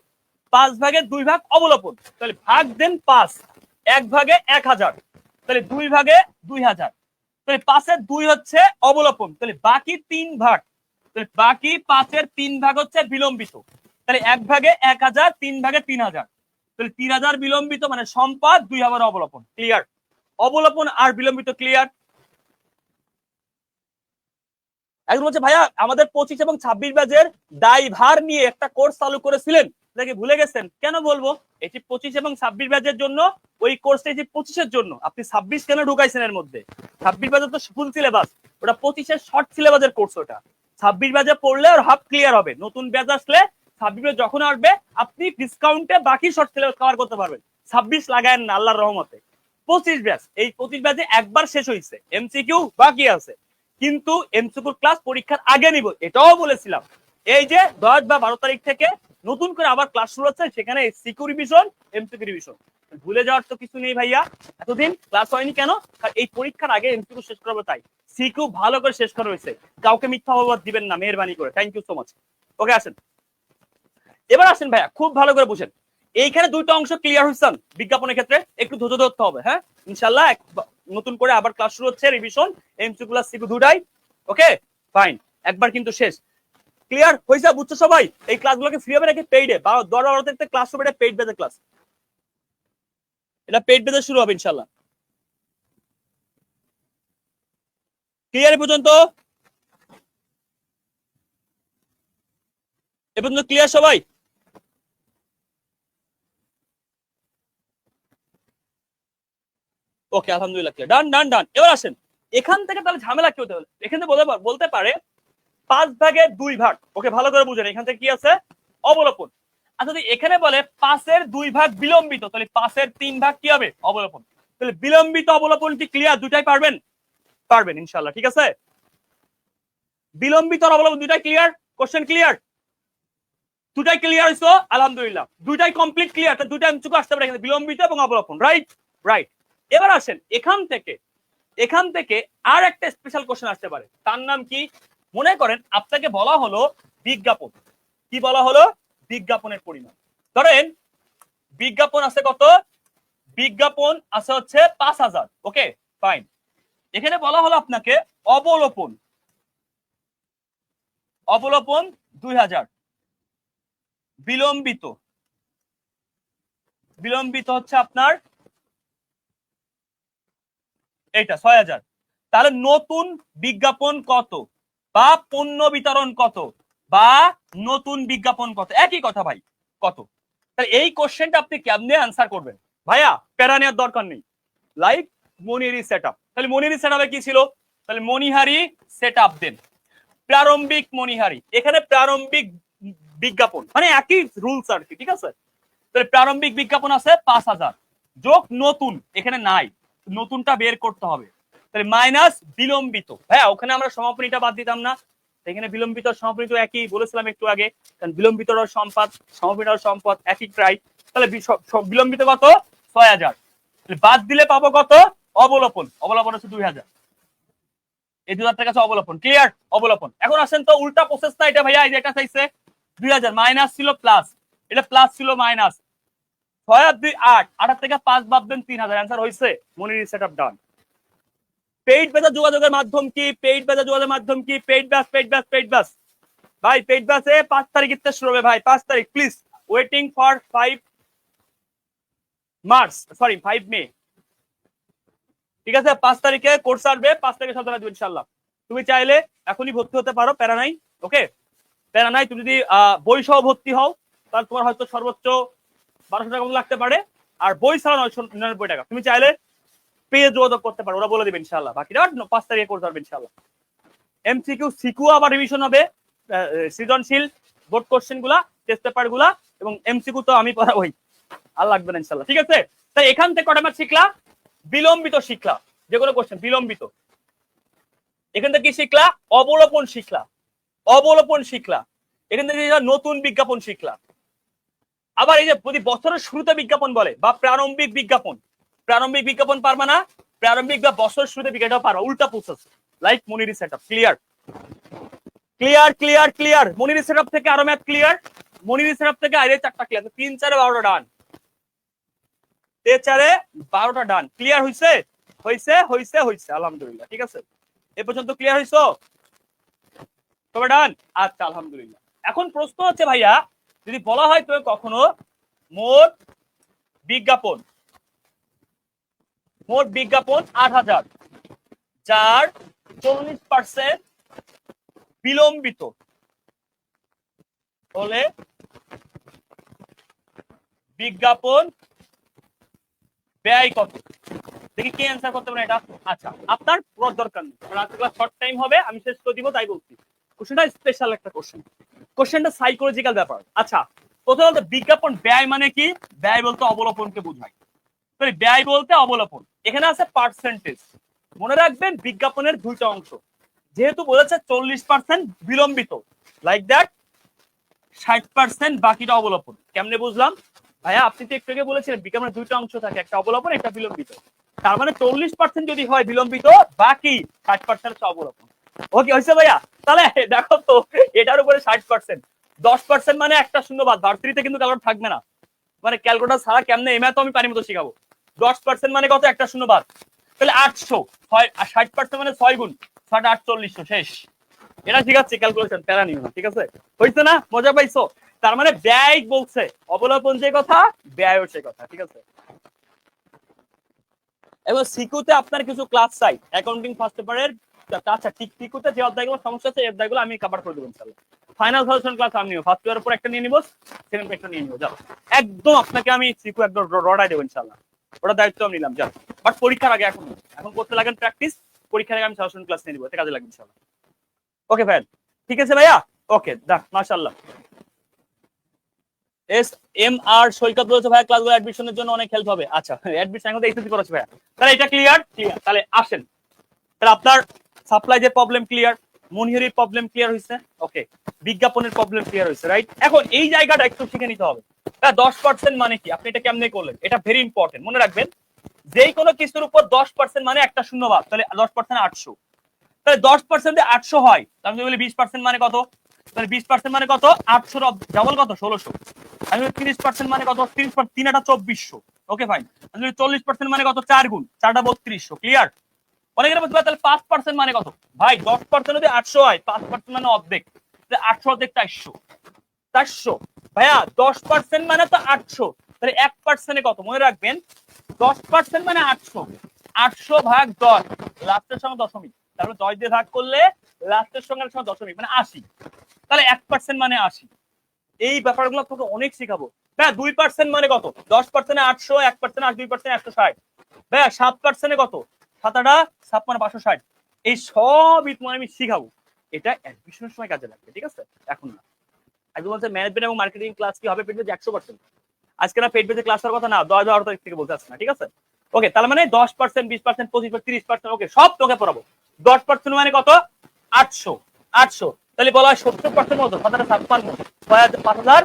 5/2 অবলোপন, তাহলে ভাগ দেন 5, 1/1000, তাহলে 2/2000, তাহলে 5/2 হচ্ছে অবলোপন, তাহলে বাকি 3 ভাগ, তাহলে বাকি 5/3 ভাগ হচ্ছে বিলম্বিত, তাহলে 1/1000, 3/3000, তাহলে 3000 বিলম্বিত মানে সম্পদ, 2 আবার অবলোপন। ক্লিয়ার? অবলোপন আর বিলম্বিত ক্লিয়ার? একজন বলছে ভাইয়া আমাদের 25 এবং 26 ব্যাচের দায়ভার নিয়ে একটা কোর্স চালু করেছিলেন, নাকি ভুলে গেছেন? কেন বলবো, এটি 25 এবং 26 ব্যাচের জন্য, ওই কোর্সটা এটি 25-এর জন্য। আপনি 26 কেন ঢুকাইছেন এর মধ্যে? 26 ব্যাচের তো ফুল সিলেবাস, ওটা 25-এর শর্ট সিলেবাসের কোর্স। ওটা 26 ব্যাচে পড়লে আর হাফ ক্লিয়ার হবে। নতুন ব্যাচ আসলে 26 ব্যাচ যখন আসবে আপনি ডিসকাউন্টে বাকি শর্ট সিলেবাস কভার করতে পারবেন। 26 লাগায়েন না আল্লাহর রহমতে। 25 ব্যাচ, এই 25 ব্যাচে একবার শেষ হয়েছে, এমসিকিউ বাকি আছে, কিন্তু এমসিকিউ ক্লাস পরীক্ষার আগে নিব, এটাও বলেছিলাম। এই যে 10 বা 12 তারিখ থেকে নতুন করে আবার ক্লাস শুরু হচ্ছে, সেখানে সিকিউ রিভিশন, এমসিকিউ রিভিশন। ভুলে যাওয়ার তো কিছু নেই ভাইয়া, এতদিন ক্লাস হয়নি কেন? এই পরীক্ষার আগে এমসিকিউ শেষ করাবো, তাই সিকিউ ভালো করে শেষ করা হয়েছে। কাউকে মিথ্যা অপবাদ দিবেন না মেহেরবানি করে। Thank you so much. Okay আসেন, এবার আসেন ভাইয়া, খুব ভালো করে বুঝেন। এইখানে দুইটা অংশ ক্লিয়ার হয়েছেন বিজ্ঞাপনের ক্ষেত্রে, একটু ধৈর্য ধরতে হবে। হ্যাঁ ইনশাল্লাহ নতুন করে আবার ক্লাস শুরু হচ্ছে, রিভিশন, এমসিকিউ প্লাস সিকিউ দুটাই। ওকে ফাইন, একবার কিন্তু শেষ। ক্লিয়ার হয়েছে? বুঝছো সবাই? এই ক্লাসগুলোকে ফ্রি হবে নাকি পেইডে? 10-12 থেকে ক্লাস হবে, এটা পেইড বেজে ক্লাস, এটা পেইড বেজে শুরু হবে ইনশাল্লাহ। ক্লিয়ার এ পর্যন্ত? এ পর্যন্ত ক্লিয়ার সবাই? ওকে আলহামদুলিল্লাহ ক্লিয়ার, ডান ডান ডান। এবার আসেন এখান থেকে, তাহলে ঝামেলা কি হতে হলো? এখানে বলতে পারে 5/2 ভাগ। ওকে ভালো করে বুঝেন, এখান থেকে কি আছে? অবলোপন। আর যদি এখানে বলে 5/2 ভাগ বিলম্বিত, তাহলে 5/3 ভাগ কি হবে? অবলোপন। তাহলে বিলম্বিত অবলোপন কি ক্লিয়ার? দুটাই পারবেন? পারবেন ইনশাল্লাহ, ঠিক আছে। বিলম্বিত অবলোপন দুটাই ক্লিয়ার? Question clear? দুটাই ক্লিয়ার হইছো? আলহামদুলিল্লাহ, দুটাই কমপ্লিট ক্লিয়ার। দুটাই এমসিকিউ আসতে পারে, বিলম্বিত এবং অবলোপন, রাইট? রাইট। এবার আসেন এখান থেকে আর একটা স্পেশাল কোশ্চেন আসতে পারে, তার নাম কি? মনে করেন আপনাকে বলা হলো বিজ্ঞাপন, কি বলা হলো? বিজ্ঞাপনের পরিমাণ। ধরেন বিজ্ঞাপন আছে কত? বিজ্ঞাপন আছে হচ্ছে 5,000। Okay fine. এখানে বলা হলো আপনাকে অবলোপন, অবলোপন 2,000, বিলম্বিত, বিলম্বিত হচ্ছে আপনার এইটা 6,000। তাহলে নতুন বিজ্ঞাপন কত বা পণ্য বিতরণ কত বা নতুন বিজ্ঞাপন কত? একই কথা ভাই, কত? তাহলে এই কোশ্চেনটা আপনি কেমনে আনসার করবেন? ভাইয়া প্যারা নেওয়ার দরকার নেই, লাইক মনিহারি সেটআপ। তাহলে মনিহারি সেটআপে কি ছিল? তাহলে মনিহারি সেটআপ দেন, প্রারম্ভিক মনিহারি, এখানে প্রারম্ভিক বিজ্ঞাপন, মানে একই রুলস আর কি, ঠিক আছে। তাহলে প্রারম্ভিক বিজ্ঞাপন আছে 5,000 যোগ নতুন, এখানে নাই, নতুনটা বের করতে হবে। তাহলে মাইনাস বিলম্বিত, হ্যাঁ ওখানে আমরা সমাপনীটা বাদ দিতাম না, এখানে বিলম্বিত সমাপনী তো একই বলেছিলাম একটু আগে, কারণ বিলম্বিতর সম্পদ সমাপনীর সম্পদ একই প্রায়। তাহলে বিলম্বিত কত 6,000, বাদ দিলে পাবো কত অবলোপন, অবলোপন হচ্ছে 2,000, এই 2,000 টাকা আছে অবলোপন। ক্লিয়ার? অবলোপন। এখন আসেন তো উল্টা প্রসেসটা, এটা ভাইয়া এই যে একটা চাইছে 2,000 মাইনাস ছিল প্লাস, এটা প্লাস ছিল মাইনাস, 6 আর 2 8, 8 থেকে 5 বাদ দেন 3,000, অ্যান্সার হইছে মনির সেটআপ ডান। পেইড বেজা যোগাযোগের মাধ্যম কি? পেইড বেজা যোগাযোগের মাধ্যম কি? পেইড ব্যাস, পেইড ব্যাস, পেইড ব্যাস ভাই, পেইড ব্যাসে 5 তারিখের থেকে শুরু হবে ভাই, 5 তারিখ please, waiting for 5 March, sorry 5 মে, ঠিক আছে? 5 তারিখে কোর্স আসবে, 5 তারিখে সন্তান আসবে ইনশাআল্লাহ। তুমি চাইলে এখনই ভর্তি হতে পারো, প্যারা নাই, ওকে প্যারা নাই। তুমি যদি বই সহ ভর্তি হও তাহলে তোমার হয়তো সর্বোচ্চ 1200 টাকা মতো লাগতে পারে, আর বই ছাড়া 999 টাকা। তুমি চাইলে পেয়ে যোগাযোগ করতে পারো, ওরা বলে দিবে ইনশাআল্লাহ। বাকিটা 5 তারিখে কোর্স আসবে ইনশাআল্লাহ। এমসিকিউ সিকিউ আবার রিভিশন হবে, সৃজনশীল বোর্ড কোশ্চেন গুলা, টেস্ট পেপার গুলা, এবং এমসিকিউ তো আমি পড়াবই, আর লাগবে না ইনশাআল্লাহ, ঠিক আছে? তাই এখান থেকে কটা ম্যাথ শিখলা? বিলম্বিত শিখলা, যেগুলো কোশ্চেন বিলম্বিত। এখান থেকে কি শিখলা? অবলোপন শিখলা, অবলোপন শিখলা। এখান থেকে নতুন বিজ্ঞাপন শিখলা। আবার এই যে প্রতি বছরের শুরুতে বিজ্ঞাপন বলে বা প্রারম্ভিক বিজ্ঞাপন, প্রারম্ভিক বিজ্ঞাপন পারবা না, প্রারম্ভিক বা বছর শুরুতে বিজ্ঞাপন পারবা, উল্টা process, like Monir setup. Clear? Clear clear clear. Monir setup থেকে আরো ম্যাথ ক্লিয়ার, মনির সেটআপ থেকে আরে 4টা ক্লিয়ার, 3 4 12টা ডান, 3 4 12টা ডান। ক্লিয়ার হইছে? হইছে হইছে হইছে, আলহামদুলিল্লাহ, ঠিক আছে? এ পর্যন্ত ক্লিয়ার হইছো? তবে ডান, আচ্ছা আলহামদুলিল্লাহ। এখন প্রশ্ন হচ্ছে ভাইয়া, যদি বলা হয় তো কখনো মোট বিজ্ঞাপন, মোট বিজ্ঞাপন 8,000, যার 40% বিলম্বিত হলে বিজ্ঞাপন ব্যয় কত? দেখি কে অ্যান্সার করতে পারে এটা। আচ্ছা আপনার পুরো দরকার নেই, শর্ট টাইম হবে, আমি শেষ করে দিব, তাই বলছি। কোশ্চেনটা স্পেশাল একটা কোশ্চেন, কোশ্চেনটা সাইকোলজিক্যাল ব্যাপার। আচ্ছা প্রথমত বিজ্ঞাপন ব্যয় মানে কি? ব্যয় বলতে অবলোপনকে বোঝায়, ব্যয় বলতে অবলোপন। এখানে আছে পার্সেন্টেজ, মনে রাখবেন বিজ্ঞাপনের দুইটা অংশ, যেহেতু বলেছে 40% বিলম্বিত, লাইক দ্যাট 60% বাকিটা অবলোপন। কেমনে বুঝলাম ভাইয়া? আপনি তো একটু আগে বলেছিলেন বিজ্ঞাপনের দুইটা অংশ থাকে, একটা অবলোপন একটা বিলম্বিত, তার মানে 40% যদি হয় বিলম্বিত, বাকি 60% হচ্ছে অবলোপন। ওকে হয়েছে ভাইয়া? তাহলে দেখো তো এটার উপরে 60%, 10% মানে একটা শূন্য বাদ, ভার্সিটিতে কিন্তু ক্যালকুলেটর থাকবে না, মানে ক্যালকুলেটর ছাড়া কেমনে এমএ তো আমি পানি মতো শিখাবো। 10% মানে কত? একটা শূন্য বাদ, তাহলে 800, 60% মানে 6 গুণ 6 4800, শেষ। এটা ঠিক আছে, ক্যালকুলেশন প্যারা নিও না, ঠিক আছে? হইছে না? মজা পাইছো? তার মানে ব্যয় বলছে, অবলোপন যে কথা, ব্যয় সে কথা, ঠিক আছে? এবার সিকিউতে আপনার কিছু ক্লাস চাই, অ্যাকাউন্টিং ফার্স্ট পেপারের। আচ্ছা ঠিক সিকিউতে যে অধ্যায়গুলো সমস্যা আছে এই অধ্যায়গুলো আমি কভার করে দেবো ইনশাআল্লাহ। ফাইনাল সলিউশন ক্লাস আমি নিব, ফার্স্ট পেপারের উপর একটা নিয়ে নিব, সেকেন্ড পেপারটা নিয়ে নিব, যাও একদম আপনাকে আমি সিকিউ একদম রড়াই দেবো ইনশাআল্লাহ, ওটা দায়িত্ব আমি নিলাম, যাও। বাট পরীক্ষার আগে এখন এখন করতে লাগেন প্র্যাকটিস, পরীক্ষার আগে আমি সলিউশন ক্লাস নিয়ে নিব, এতে কাজে লাগবে ইনশাআল্লাহ। ওকে ভাই, ঠিক আছে ভাইয়া, ওকে দা মাশাআল্লাহ। এস এম আর সৈকত বলেছে ভাইয়া ক্লাসগুলো অ্যাডমিশনের জন্য অনেক হেল্প হবে। আচ্ছা অ্যাডমিশন এখন তো এইচএসসি করেছে ভাইয়া, তাহলে এটা ক্লিয়ার? ক্লিয়ার। তাহলে আসেন, তাহলে আপনার সাপ্লাইজের প্রবলেম ক্লিয়ার, মনিহরির প্রবলেম ক্লিয়ার হয়েছে, ওকে বিজ্ঞাপনের প্রবলেম ক্লিয়ার হয়েছে, রাইট? এখন এই জায়গাটা একটু শিখে নিতে হবে। 10% মানে কি? আপনি এটা কেমনে করলেন? এটা ভেরি ইম্পর্টেন্ট, মনে রাখবেন যেই কোনো কিছুর উপর 10% মানে একটা শূন্য বাদ, তাহলে 10% 800, তাহলে 10% 800 হয়, তাহলে বলি 20% মানে কত? তাহলে 20% মানে কত? 800 ডাবল কত? 1600। আমি 30% মানে কত? 30 3 8 2400, ওকে ফাইন। আমি 40% মানে কত? 4 গুণ 4 টা 3200, ক্লিয়ার? অনেকের বলতে পারে তাহলে 5% মানে কত? ভাই 10% যদি 800 হয়, 5% মানে অর্ধেক, 800 অর্ধেক 400, 400 ভাইয়া 10% মানে তো 800, তাহলে 1% কত? মনে রাখবেন 10% মানে 800, 800 ভাগ 10, লাস্টের সঙ্গে দশমিক, তারপরে 10 দিয়ে ভাগ করলে লাস্টের সঙ্গে দশমিক মানে 80, তাহলে 1% মানে 80। এই ব্যাপারগুলো আপনাকে অনেক শিখাবো। ভাইয়া 2% মানে কত? 10% 800, 1% 2% 160, ভাইয়া 7% কত? 7 8 7 মানে 560। এই সবই তোমার আমি শিখাবো, এটা অ্যাডমিশনের সময় কাজে লাগবে, ঠিক আছে? এখন না। একদম বলছে ম্যানেজমেন্ট এবং মার্কেটিং ক্লাস কি হবে পেটে 100%, আজকে না পেট বেঁধে ক্লাস করার কথা না, 10 তারিখ থেকে বলতে আসছে না, ঠিক আছে? ওকে, তার মানে 10%, 20%, 25%, 30%, ওকে সব তোকে পড়াবো। 10% মানে কত? 800। তাহলে বলা হয় 70% মতো 756, 5006,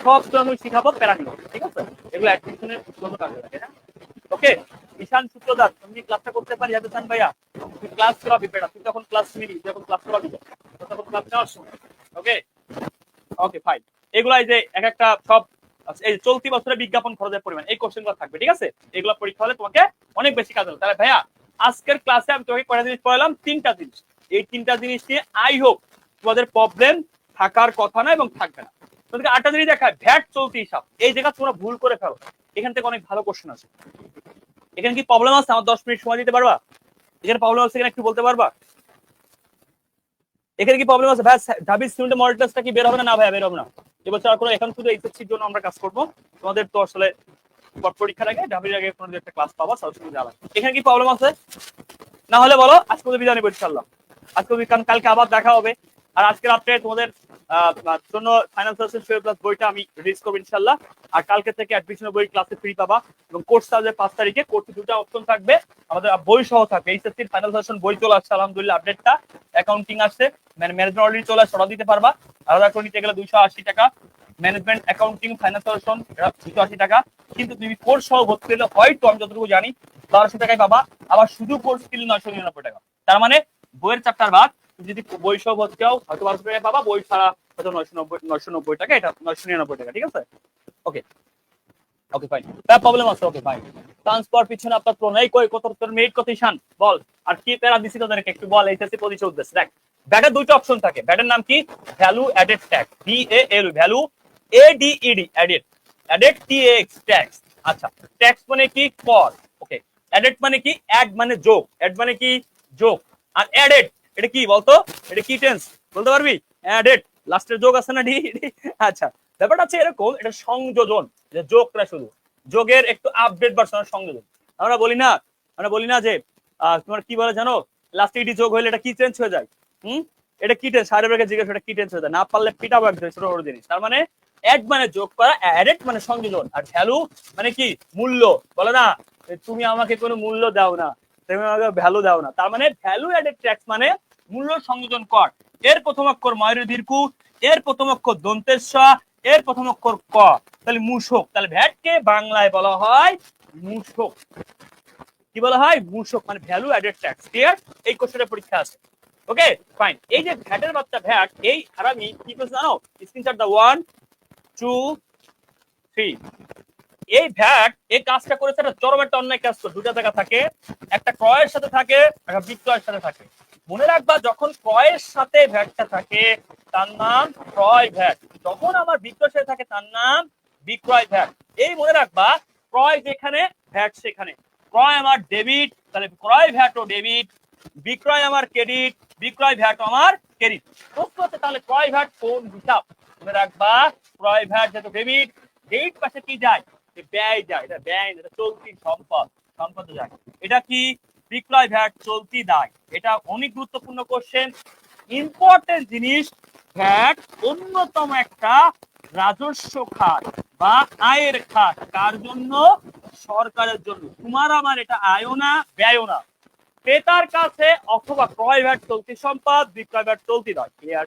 সব তো আমি শিখাবো প্যারাটি, ঠিক আছে? এগুলো অ্যাডমিশনের জন্য কাজে লাগে, হ্যাঁ? ওকে, ঈশান সূত্রধার, তুমি ক্লাসটা করতে পারি হাসান ভাইয়া? তুই ক্লাস করাবি বেটা, তুই তখন ক্লাস নিবি, যখন ক্লাস করাবি তখন ক্লাস নেওয়ার সময়। ওকে ওকে ফাইন। এগুলা এই যে এক একটা সব এই চলতি বছরের বিজ্ঞাপন খরচের পরিমাণ এই কোশ্চেনগুলো থাকবে, ঠিক আছে? এগুলো পরীক্ষা হলে তোমাকে অনেক বেশি কাজ হবে। তাহলে ভাইয়া আজকের ক্লাসে আমি তোমাকে কয়টা জিনিস পড়ালাম? 3টা জিনিস। এই 3টা জিনিস নিয়ে আই হোপ তোমাদের প্রবলেম থাকার কথা না এবং থাকবে না। তোমাদেরকে 8টা জিনিস দেখায় ভ্যাট চলতি হিসাব, এই জায়গা তোমরা ভুল করে ফেলো। এখান থেকে অনেক ভালো কোশ্চেন আছে। এখানে কি প্রবলেম আছে? আমার 10 মিনিট সময় দিতে পারবা? এখানে প্রবলেম আছে কিনা একটু বলতে পারবা? এখানে কি প্রবলেম আছে? ভাই ঢাবি স্টুডেন্ট মডেল টেস্টটা কি বের হবে না? না ভাইয়া বের হবে না এবছর। আর কোনো এখন শুধু এইচএসসির জন্য আমরা কাজ করব। তোমাদের তো আসলে পরীক্ষার আগে ঢাবির আগে কোনো একটা ক্লাস পাবা, সরাসরি যাওয়া। এখানে কি প্রবলেম আছে? না হলে বলো, আজকে তো বিদায় নেব ইনশাআল্লাহ। আজকে কালকে আবার দেখা হবে। আর আজকে রাত্রে তোমাদের জন্য ফাইনাল সার্ভিস প্লাস বইটা আমি রিলিজ করবো ইনশাআল্লাহ। আর কালকে থেকে অ্যাডমিশনের বই ক্লাসে ফ্রি পাবা এবং কোর্স চার্জে 5 তারিখে কোর্সে 2টা অপশন থাকবে, আমাদের বই সহ থাকবে। এইচএসসির ফাইনাল সার্ভিস বই চলে আসছে আলহামদুলিল্লাহ, আপডেটটা অ্যাকাউন্টিং আসছে, ম্যানেজমেন্ট অলরেডি চলে আসছে, অর্ডার দিতে পারবা। আলাদা করে নিতে গেলে 280 টাকা, ম্যানেজমেন্ট অ্যাকাউন্টিং ফাইনাল সার্ভিস 280 টাকা। কিন্তু তুমি কোর্স সহ ভর্তি হলে হয়তো আমি যতটুকু জানি 1200 টাকায় পাবা। আবার শুধু কোর্স কিনলে 999 টাকা। তার মানে বইয়ের চ্যাপ্টার বাদ তুমি যদি বই সহ ভর্তি হও হয়তো 1200 টাকায় পাবা, বই ছাড়া হয়তো 990 টাকা, এটা 999 টাকা, ঠিক আছে? ওকে ওকে ফাইন, তার প্রবলেম আছে? Okay fine. ট্রান্সফার পিছনে আপনার প্রো নাই কই, কত তোর মেরিট কত ঈশান বল। আর কি প্যারা দিছি তোদেরকে একটু বল, এইচএসসি পজিশন উদ্দেশ্যে দেখ। ব্যাটের 2টা অপশন থাকে, ব্যাটের নাম কি? Value added tax, VALU, value ADED, added, added TAX, tax. আচ্ছা, ট্যাক্স মানে কি? কর। ওকে, অ্যাডেড মানে কি? অ্যাড মানে যোগ, অ্যাড মানে কি? যোগ। আর অ্যাডেড এটা কি বলতো? এটা কি টেন্স বলতে পারবি? অ্যাডেড লাস্টের যোগ আছে না, ডি। আচ্ছা, ব্যাপারটা হচ্ছে এরকম, এটা সংযোজন, যে যোগটা শুধু যোগের একটু আপডেট ভার্সনের সংযোজন। আমরা বলি না যে তোমার কি বলে জানো, লাস্টে ইডি যোগ হইলে এটা কি চেঞ্জ হয়ে যায়? এটা কি টেন্স? সাইডে ব্রেকে জিজ্ঞেস, এটা কি টেন্স হয়ে যায়? না পারলে পিটাবো একদম ছোট বড় জিনিস। তার মানে অ্যাড মানে যোগ করা, অ্যাডেড মানে সংযোজন, আর ভ্যালু মানে কি? মূল্য। বলে না তুমি আমাকে কোনো মূল্য দাও না, তুমি আমাকে ভ্যালু দাও না। তার মানে ভ্যালু অ্যাডেড ট্যাক্স মানে মূল্য সংযোজন কর। এর প্রথম অক্ষর ময়ূরের দীর্ঘ, এর প্রথম অক্ষর দন্তের স, এর প্রথম অক্ষর ক, তাহলে মূসক। তাহলে ভ্যাটকে বাংলায় বলা হয় মূসক। কি বলা হয়? মূসক, মানে ভ্যালু অ্যাডেড ট্যাক্স। ক্লিয়ার? এই কোশ্চেনের পরীক্ষা আছে। Okay fine. এই যে ভ্যাটের বাচ্চা ভ্যাট, এই হারামি কি করছে জানো? স্ক্রিনশট দা 1 2 3। এই ভ্যাট এই কাজটা করেছে, একটা চরম একটা অন্যায় কাজ করে। 2টা জায়গা থাকে, একটা ক্রয়ের সাথে থাকে, একটা বিক্রয়ের সাথে থাকে। মনে রাখবা, যখন ক্রয়ের সাথে ভ্যাটটা থাকে তার নাম ক্রয় ভ্যাট, যখন আমার বিক্রয়ের সাথে থাকে তার নাম বিক্রয় ভ্যাট। এই মনে রাখবা, ক্রয় যেখানে ভ্যাট সেখানে। ক্রয় আমার ডেবিট, তাহলে ক্রয় ভ্যাটও ডেবিট। বিক্রয় আমার ক্রেডিট, বিক্রয় ভ্যাট আমার ক্রেডিট। প্রশ্ন হচ্ছে তাহলে ক্রয় ভ্যাট কোন হিসাব? মনে রাখবা, ক্রয় ভ্যাট যেহেতু ডেবিট, ডেবিট পাশে কি যায়? ব্যয় যায়, এটা ব্যয়, এটা চলতি সম্পদ, সম্পদ যায়। এটা কি? বিক্রয় ভ্যাট চলতি দায়। এটা অনেক গুরুত্বপূর্ণ কোশ্চেন, ইম্পর্টেন্ট জিনিস। ভ্যাট অন্যতম একটা রাজস্ব খাত বা আয়ের খাত। কার জন্য? সরকারের জন্য। তোমার আমার এটা আয়ও না ব্যয়ও না। ক্রেতার কাছে অথবা ক্রয় ভ্যাট চলতি সম্পদ, বিক্রয় ভ্যাট চলতি দায়। ক্লিয়ার?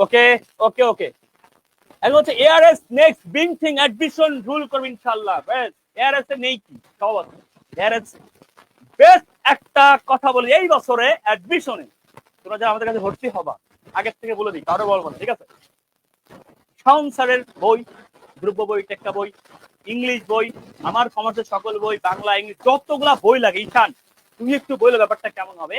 ওকে ওকে ওকে। এখন হচ্ছে ARS next big thing, admission rule করবে ইনশাআল্লাহ। বেশ, এআরএস এ নেই কি সব আছে। এআরএস বেশ একটা কথা বলি, এই বছরে অ্যাডমিশনে তোমরা যারা আমাদের কাছে ভর্তি হবা, আগের থেকে বলে দিই, কারো বলবো না, ঠিক আছে? শাওন স্যারের বই, দ্রব্য বই, টেক্কা বই, ইংলিশ বই, আমার কমার্সের সকল বই, বাংলা ইংলিশ যতগুলা বই লাগে, ঈশান তুমি একটু বইলে ব্যাপারটা কেমন হবে।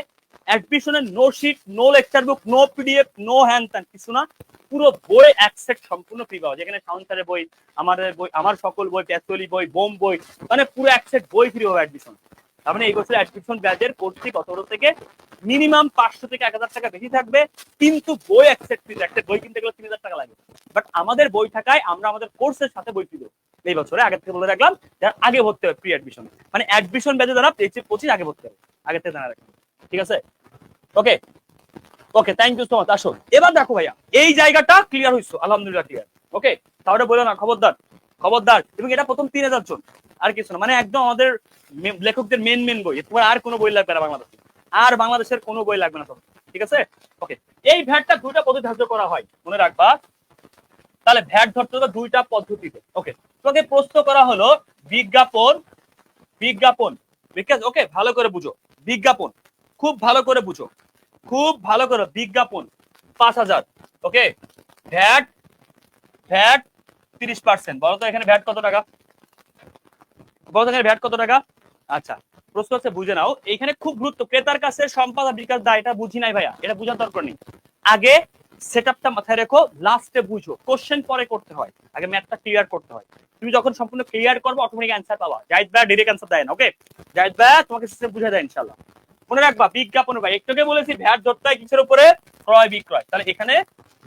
অ্যাডমিশনের নো শিট, নো লেকচার বুক, নো পিডিএফ, নো হ্যান্ড ত্যান, কিছু না। পুরো বই এক সেট সম্পূর্ণ ফ্রি পাওয়া, যেখানে শাওন স্যারের বই, আমাদের বই, আমার সকল বই, প্যাথলি বই, বোম বই, মানে পুরো এক সেট বই ফ্রি হবে অ্যাডমিশন। তার মানে এই বছর অ্যাডমিশন ব্যাচের কোর্সটি গত বছর থেকে মিনিমাম 500 থেকে 1000 টাকা বেশি থাকবে, কিন্তু বই এক সেট ফ্রি। একটা বই কিনতে গেলে 3000 টাকা লাগে, বাট আমাদের বই থাকায় আমরা আমাদের কোর্সের সাথে বই ফ্রি দেবো এই বছরে। আগে থেকে বলে রাখলাম, যারা আগে ভর্তি হবে প্রি অ্যাডমিশন, মানে অ্যাডমিশন ব্যাচে যারা 25 আগে ভর্তি হবে, আগে থেকে জানা রাখলাম, ঠিক আছে? ওকে ওকে, থ্যাংক ইউ সো মাচ। আসো এবার দেখো ভাইয়া, এই জায়গাটা ক্লিয়ার হইছো আলহামদুলিল্লাহ, ক্লিয়ার। ওকে, তাহলে বলো না, খবরদার খবরদার। এবং এটা প্রথম 3000 জন, আর কিছু না, মানে একদম আমাদের লেখকদের মেন বই, তোমার আর কোনো বই লাগবে না বাংলাদেশে, আর বাংলাদেশের কোনো বই লাগবে না তোমার, ঠিক আছে? ওকে, এই ভ্যাটটা দুইটা পদ্ধতি ধার্য করা হয়, মনে রাখবা। তাহলে ভ্যাট ধরতে হবে দুইটা পদ্ধতিতে। ওকে, তোমাকে প্রশ্ন করা হলো বিজ্ঞাপন, বিজ্ঞাপন, বিকাশ, ওকে ভালো করে বুঝো, বিজ্ঞাপন খুব ভালো করে বুঝো, খুব ভালো করে, বিজ্ঞাপন 5000, ওকে, ভ্যাট, ভ্যাট 30%। বলো তো এখানে ভ্যাট কত টাকা, বলো তো এখানে ভ্যাট কত টাকা? আচ্ছা, প্রশ্ন হচ্ছে বুঝে নাও, এখানে খুব গুরুত্ব, ক্রেতার কাছে সম্পদ বিকাশ দায়, এটা বুঝি নাই ভাইয়া, এটা বুঝার দরকার নেই। আগে সেটআপটা মাথায় রেখো, লাস্টে বুঝো, কোশ্চেন পরে করতে হয়, আগে ম্যাথটা ক্লিয়ার করতে হয়। তুমি যখন সম্পূর্ণ ক্লিয়ার করবে অটোমেটিক অ্যান্সার পাবা। জাহিদ ভাই ডাইরেক্ট অ্যান্সার দেয় না, ওকে, জাহিদ ভাই তোমাকে সিস্টেম বুঝে দেয় ইনশাআল্লাহ। মনে রাখবা বিজ্ঞাপন ভাই, একটুকে বলেছি ভ্যাট ধরতে হয় কিসের উপরে, ক্রয় বিক্রয়, তাহলে এখানে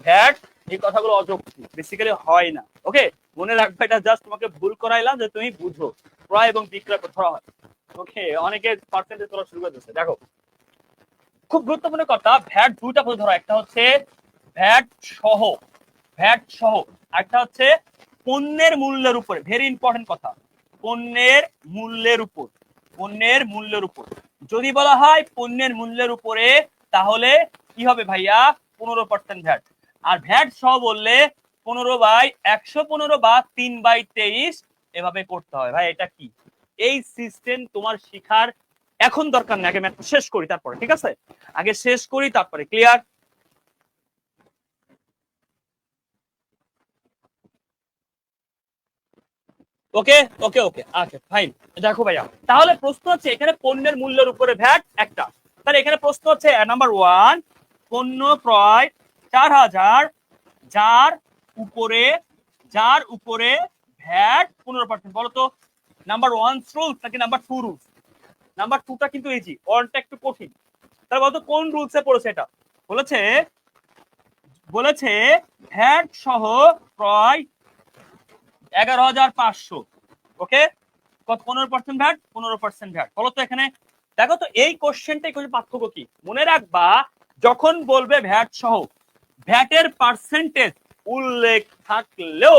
ভ্যাট, এই কথাগুলো অযৌক্তিক, বেসিক্যালি হয় না। ওকে, মনে রাখবা, এটা জাস্ট তোমাকে ভুল করাইলাম যে তুমি বুঝো ক্রয় এবং বিক্রয় ধরা হয়। ওকে, অনেকে পার্সেন্টেজ করা শুরু করে দিচ্ছে। দেখো, খুব গুরুত্বপূর্ণ কথা, ভ্যাট দুইটা পদ্ধতি ধরা, একটা হচ্ছে ভ্যাট সহ, ভ্যাট সহ, একটা হচ্ছে পণ্যের মূল্যের উপরে, ভেরি ইম্পর্টেন্ট কথা, পণ্যের মূল্যের উপর, পণ্যের মূল্যের উপর। যদি বলা হয় পণ্যের মূল্যের উপরে, তাহলে কি হবে ভাইয়া, 15% ভ্যাট। আর ভ্যাট সহ বললে 15/115 বা 3/23 এভাবে করতে হয়। ভাই এটা কি, এই সিস্টেম তোমার শিখার এখন দরকার নেই, আগে ম্যাথ শেষ করি তারপরে, ঠিক আছে? আগে শেষ করি তারপরে, ক্লিয়ার? ওকে ওকে ওকে, আচ্ছা ফাইন। দেখো ভাইয়া, তাহলে প্রশ্ন হচ্ছে এখানে পণ্যের মূল্যের উপরে ভ্যাট একটা, তাহলে এখানে প্রশ্ন হচ্ছে নাম্বার 1, পণ্য ক্রয় 4000, যার উপরে, যার উপরে ভ্যাট 15%। বলো তো নাম্বার 1 রুলস নাকি নাম্বার 2 রুলস? নাম্বার 2টা কিন্তু ইজি, 1টা একটু কঠিন। তাহলে বলতো কোন রুলসে পড়েছে এটা? বলেছে, বলেছে ভ্যাট সহ ক্রয় 11,500, ওকে, কত, 15% ভ্যাট, 15% ভ্যাট। বলো তো এখানে, দেখো তো এই কোশ্চেনটাই কোন পার্থক্য কি, মনে রাখবা যখন বলবে ভ্যাট সহ, ভ্যাটের পার্সেন্টেজ উল্লেখ থাকলেও,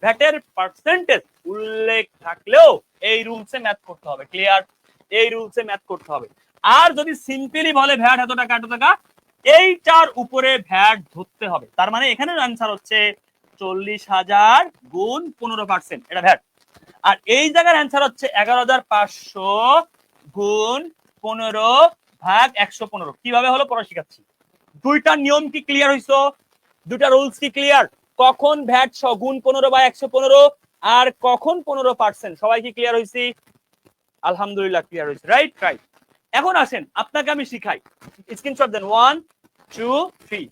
ভ্যাটের পার্সেন্টেজ উল্লেখ থাকলেও এই রুলসে ম্যাথ করতে হবে, ক্লিয়ার? এই রুলসে ম্যাথ করতে হবে। আর যদি সিম্পলি বলে ভ্যাট এত টাকা এত টাকা, এইটার উপরে ভ্যাট ধরতে হবে। তার মানে এখানে আনসার হচ্ছে 40,000 গুণ 15%, এটা ভ্যাট। আর এই জায়গার অ্যান্সার হচ্ছে 11,500 গুণ 15/115। কিভাবে হলো পরে শিখাচ্ছি। দুইটা নিয়ম কি ক্লিয়ার হইছো? দুইটা রুলস কি ক্লিয়ার? কখন ভ্যাট গুণ 15/115 আর কখন 15%, সবাই কি ক্লিয়ার হয়েছি? আলহামদুলিল্লাহ ক্লিয়ার হয়েছে, রাইট রাইট। এখন আসেন আপনাকে আমি শিখাই, স্ক্রিনশট দেন, 1 2 3।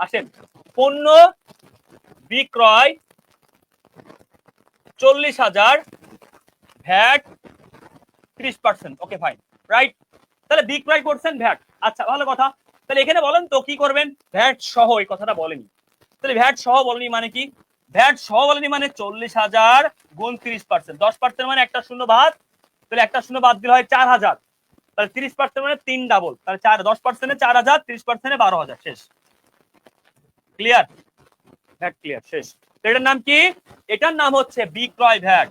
আসেন, পণ্য বিক্রয় 40,000, ভ্যাট 30%, ওকে ফাইন, রাইট। তাহলে বিক্রয় করছেন ভ্যাট, আচ্ছা ভালো কথা। তাহলে এখানে বলেন তো কি করবেন, ভ্যাট সহ, এই কথাটা বলেনি। তাহলে ভ্যাট সহ বলেনি মানে কি, ভ্যাট সহ বলেনি মানে 40,000 গুণ 30%, 10% মানে একটা শূন্য বাদ, তাহলে একটা শূন্য বাদ দিলে হয় 4,000, তাহলে 30% মানে 3 ডাবল, তাহলে 10%-এ 4,000, 30%-এ 12,000, শেষ, ক্লিয়ার? ভ্যাট ক্লিয়ার, শেষ। এটার নাম কি? এটার নাম হচ্ছে বিক্রয় ভ্যাট,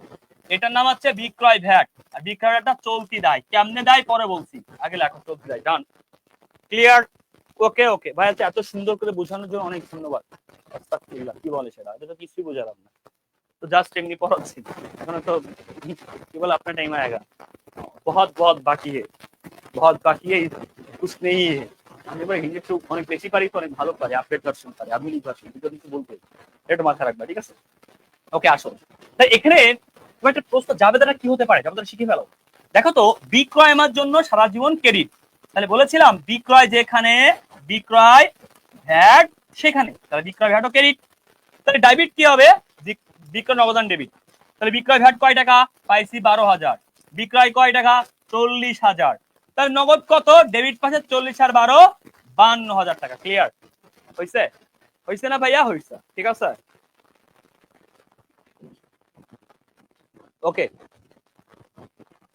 এটার নাম হচ্ছে বিক্রয় ভ্যাট। আর বিক্রয়টা চলতি দায়, কেমনে দায় পরে বলছি, আগে লেখো চলতি দায়, ডান, ক্লিয়ার? ওকে ওকে ভাই, এত সুন্দর করে বোঝানোর জন্য অনেক ধন্যবাদ। কি বলে সেটা, এটা তো কিছুই বোঝালাম না, তো জাস্ট এমনি পড়াচ্ছি, এখন তো কি বলে আপনার টাইম আएगा, बहुत बहुत बाकी है, बहुत बाकी है, कुछ नहीं है। আমি এবার হিন্দি একটু অনেক বেশি পারি, তো অনেক ভালো পারি, আপডেট ভার্সন পারি, আধুনিক ভার্সন, দুটো কিছু বলতে, এটা মাথায় রাখবা, ঠিক আছে? ওকে, আসো। তাই এখানে একটা প্রশ্ন, জাবেদাটা কি হতে পারে, জাবেদাটা শিখে ফেলো। দেখো তো, বিক্রয় আমার জন্য সারা জীবন ক্রেডিট, তাহলে বলেছিলাম বিক্রয় যেখানে, বিক্রয় ভ্যাট সেখানে, তাহলে বিক্রয় ভ্যাটও ক্রেডিট। তাহলে ডেবিট কি হবে, বিক্রয় অবদান ডেবিট। তাহলে বিক্রয় ভ্যাট কয় টাকা পাইছি, 12,000, বিক্রয় কয় টাকা 40,000, তাহলে নগদ কত, ডেবিট পাশে 40 আর 12 52,000 টাকা, ক্লিয়ার? হয়েছে, হয়েছে না ভাইয়া, হয়েছে, ঠিক আছে? ওকে